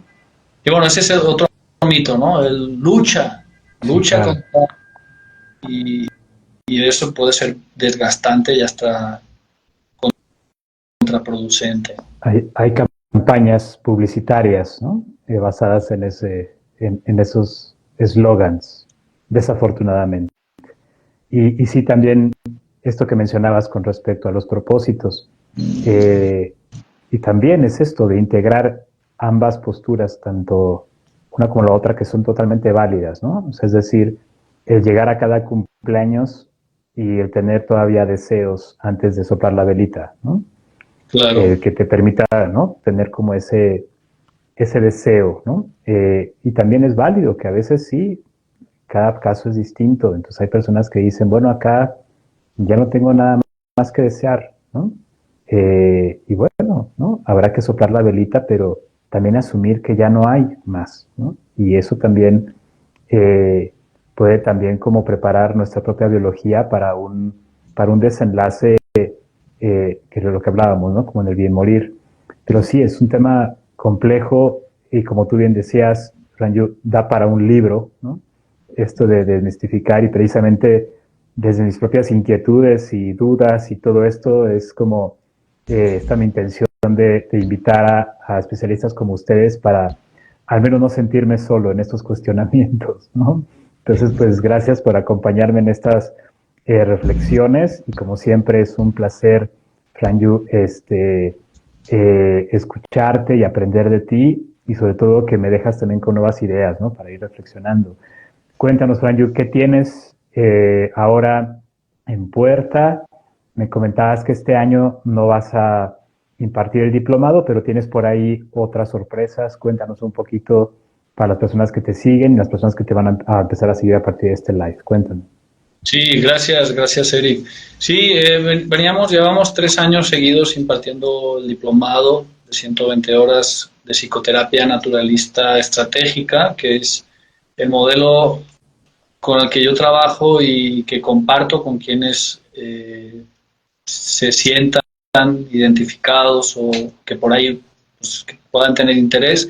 bueno, ese es el otro mito, ¿no? El Sí, lucha claro. contra y eso puede ser desgastante y hasta contraproducente. Hay campañas publicitarias, ¿no? Basadas en esos eslogans, desafortunadamente. Y sí, también esto que mencionabas con respecto a los propósitos. eh, y también es esto de integrar ambas posturas, tanto una como la otra, que son totalmente válidas, ¿no? O sea, es decir, el llegar a cada cumpleaños y el tener todavía deseos antes de soplar la velita, ¿no? Claro. Que te permita, ¿no? Tener como ese deseo, ¿no? Y también es válido que a veces sí, cada caso es distinto. Entonces hay personas que dicen, bueno, acá ya no tengo nada más que desear, ¿no? Y bueno, ¿no? Habrá que soplar la velita, pero también asumir que ya no hay más, ¿no? Y eso también puede también como preparar nuestra propia biología para un desenlace que es lo que hablábamos, ¿no? Como en el bien morir. Pero sí, es un tema complejo y como tú bien decías, Ranju, da para un libro, ¿no? Esto de desmistificar y precisamente desde mis propias inquietudes y dudas y todo esto es como esta mi intención de invitar a especialistas como ustedes para al menos no sentirme solo en estos cuestionamientos, ¿no? Entonces, pues gracias por acompañarme en estas reflexiones y como siempre es un placer, Franju, escucharte y aprender de ti y sobre todo que me dejas también con nuevas ideas, ¿no? Para ir reflexionando. Cuéntanos, Franju, ¿qué tienes ahora en puerta? Me comentabas que este año no vas a impartir el diplomado, pero tienes por ahí otras sorpresas. Cuéntanos un poquito para las personas que te siguen y las personas que te van a empezar a seguir a partir de este live. Cuéntanos. Sí, gracias, Eric. Sí, llevamos 3 años seguidos impartiendo el diplomado de 120 horas de psicoterapia naturalista estratégica, que es el modelo con el que yo trabajo y que comparto con quienes se sientan identificados o que por ahí pues, que puedan tener interés,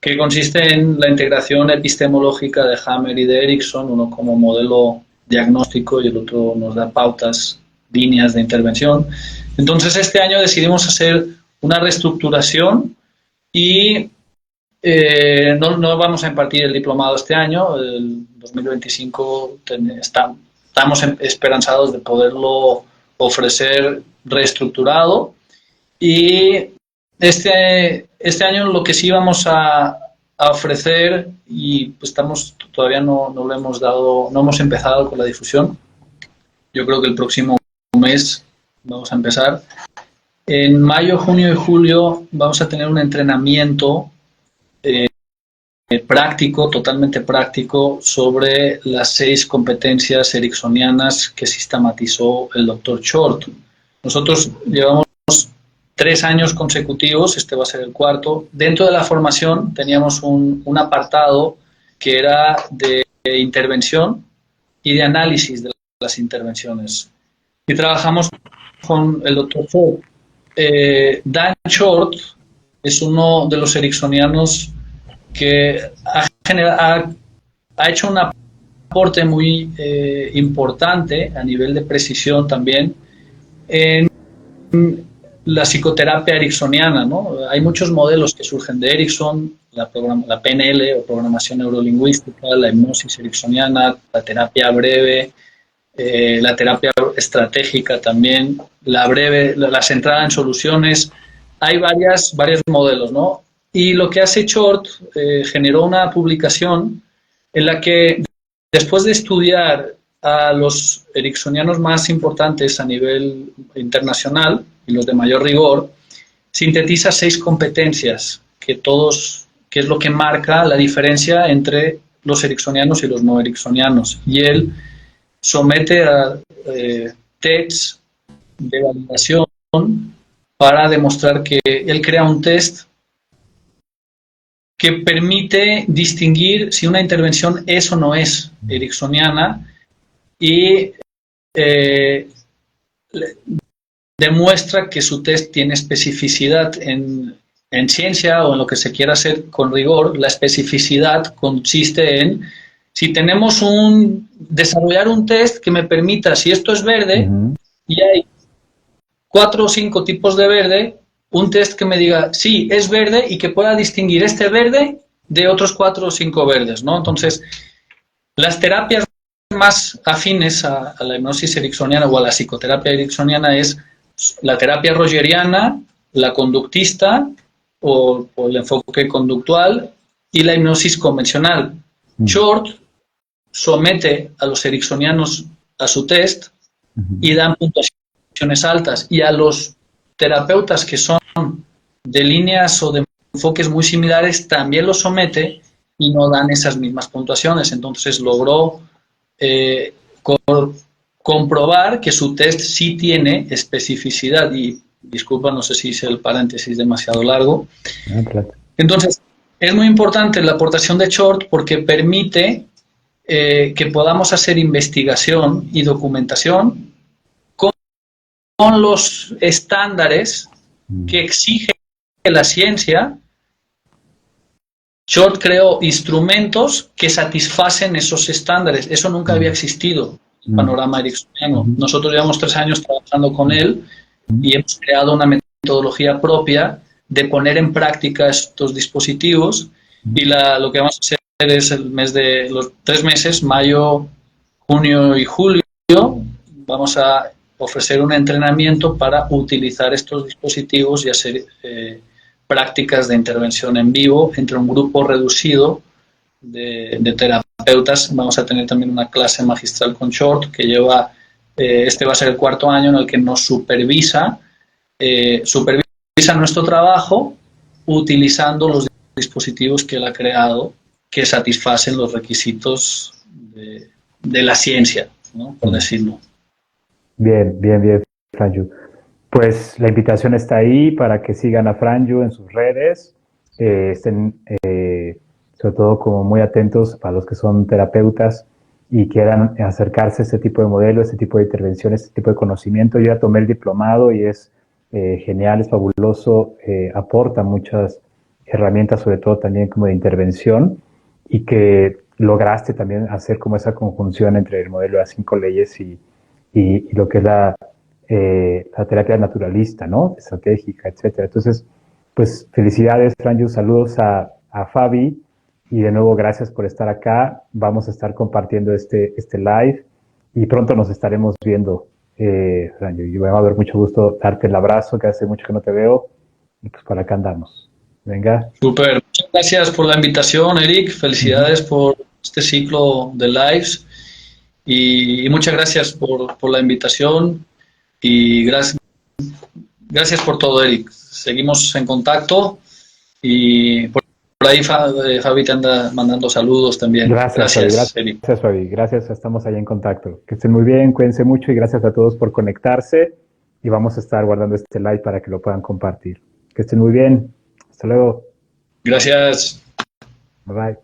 que consiste en la integración epistemológica de Hammer y de Erickson, uno como modelo diagnóstico y el otro nos da pautas, líneas de intervención. Entonces este año decidimos hacer una reestructuración y no vamos a impartir el diplomado este año, el 2025 estamos esperanzados de poderlo ofrecer reestructurado y este año lo que sí vamos a ofrecer y pues todavía no lo hemos dado, no hemos empezado con la difusión. Yo creo que el próximo mes vamos a empezar. En mayo, junio y julio vamos a tener un entrenamiento práctico, totalmente práctico, sobre las 6 competencias ericksonianas que sistematizó el Dr. Short. Nosotros llevamos 3 años consecutivos, este va a ser el 4. Dentro de la formación teníamos un apartado que era de intervención y de análisis de las intervenciones. Y trabajamos con el Dr. Short. Dan Short es uno de los ericksonianos que ha hecho un aporte muy importante a nivel de precisión también en la psicoterapia ericksoniana, ¿no? Hay muchos modelos que surgen de Erickson, la PNL o programación neurolingüística, la hipnosis ericksoniana, la terapia breve, la terapia estratégica también, la centrada en soluciones. Hay varios modelos, ¿no? Y lo que hace Short generó una publicación en la que, después de estudiar a los ericksonianos más importantes a nivel internacional y los de mayor rigor, sintetiza 6 competencias que es lo que marca la diferencia entre los ericksonianos y los no ericksonianos. Y él somete a tests de validación para demostrar que él crea un test que permite distinguir si una intervención es o no es ericksoniana y demuestra que su test tiene especificidad en ciencia o en lo que se quiera hacer con rigor. La especificidad consiste en si tenemos desarrollar un test que me permita, si esto es verde y hay 4 o 5 tipos de verde, un test que me diga, sí, es verde y que pueda distinguir este verde de otros 4 o 5 verdes, ¿no? Entonces, las terapias más afines a la hipnosis ericksoniana o a la psicoterapia ericksoniana es la terapia rogeriana, la conductista o el enfoque conductual y la hipnosis convencional. Short somete a los ericksonianos a su test y dan puntuaciones altas, y a los terapeutas que son de líneas o de enfoques muy similares también los somete y no dan esas mismas puntuaciones. Entonces logró comprobar que su test sí tiene especificidad. Y disculpa, no sé si hice el paréntesis demasiado largo. Entonces, es muy importante la aportación de Short porque permite que podamos hacer investigación y documentación con los estándares que exige la ciencia. Short creó instrumentos que satisfacen esos estándares. Eso nunca había existido en el panorama ericksoniano. Nosotros llevamos 3 años trabajando con él y hemos creado una metodología propia de poner en práctica estos dispositivos, y lo que vamos a hacer es los 3 meses, mayo, junio y julio, vamos a ofrecer un entrenamiento para utilizar estos dispositivos y hacer prácticas de intervención en vivo entre un grupo reducido de terapeutas. Vamos a tener también una clase magistral con Short que lleva, este va a ser el 4º año en el que nos supervisa nuestro trabajo utilizando los dispositivos que él ha creado que satisfacen los requisitos de la ciencia, ¿no? Por decirlo. Bien, bien, bien, Franju. Pues la invitación está ahí para que sigan a Franju en sus redes, estén sobre todo como muy atentos para los que son terapeutas y quieran acercarse a este tipo de modelo, este tipo de intervenciones, este tipo de conocimiento. Yo ya tomé el diplomado y es genial, es fabuloso, aporta muchas herramientas, sobre todo también como de intervención, y que lograste también hacer como esa conjunción entre el modelo de las 5 leyes y lo que es la terapia naturalista, ¿no? Estratégica, etcétera. Entonces, pues felicidades, Franju, saludos a Fabi y de nuevo gracias por estar acá. Vamos a estar compartiendo este live y pronto nos estaremos viendo, Franju. Y me va a dar mucho gusto darte el abrazo, que hace mucho que no te veo y pues para acá andamos. Venga. Súper. Muchas gracias por la invitación, Eric. Felicidades por este ciclo de lives y muchas gracias por la invitación y gracias por todo, Eric. Seguimos en contacto y por ahí Fabi te anda mandando saludos también. Gracias, Fabi. Gracias, Eric. Gracias, Fabi. Gracias, estamos ahí en contacto. Que estén muy bien, cuídense mucho y gracias a todos por conectarse. Y vamos a estar guardando este live para que lo puedan compartir. Que estén muy bien. Hasta luego. Gracias. Bye bye.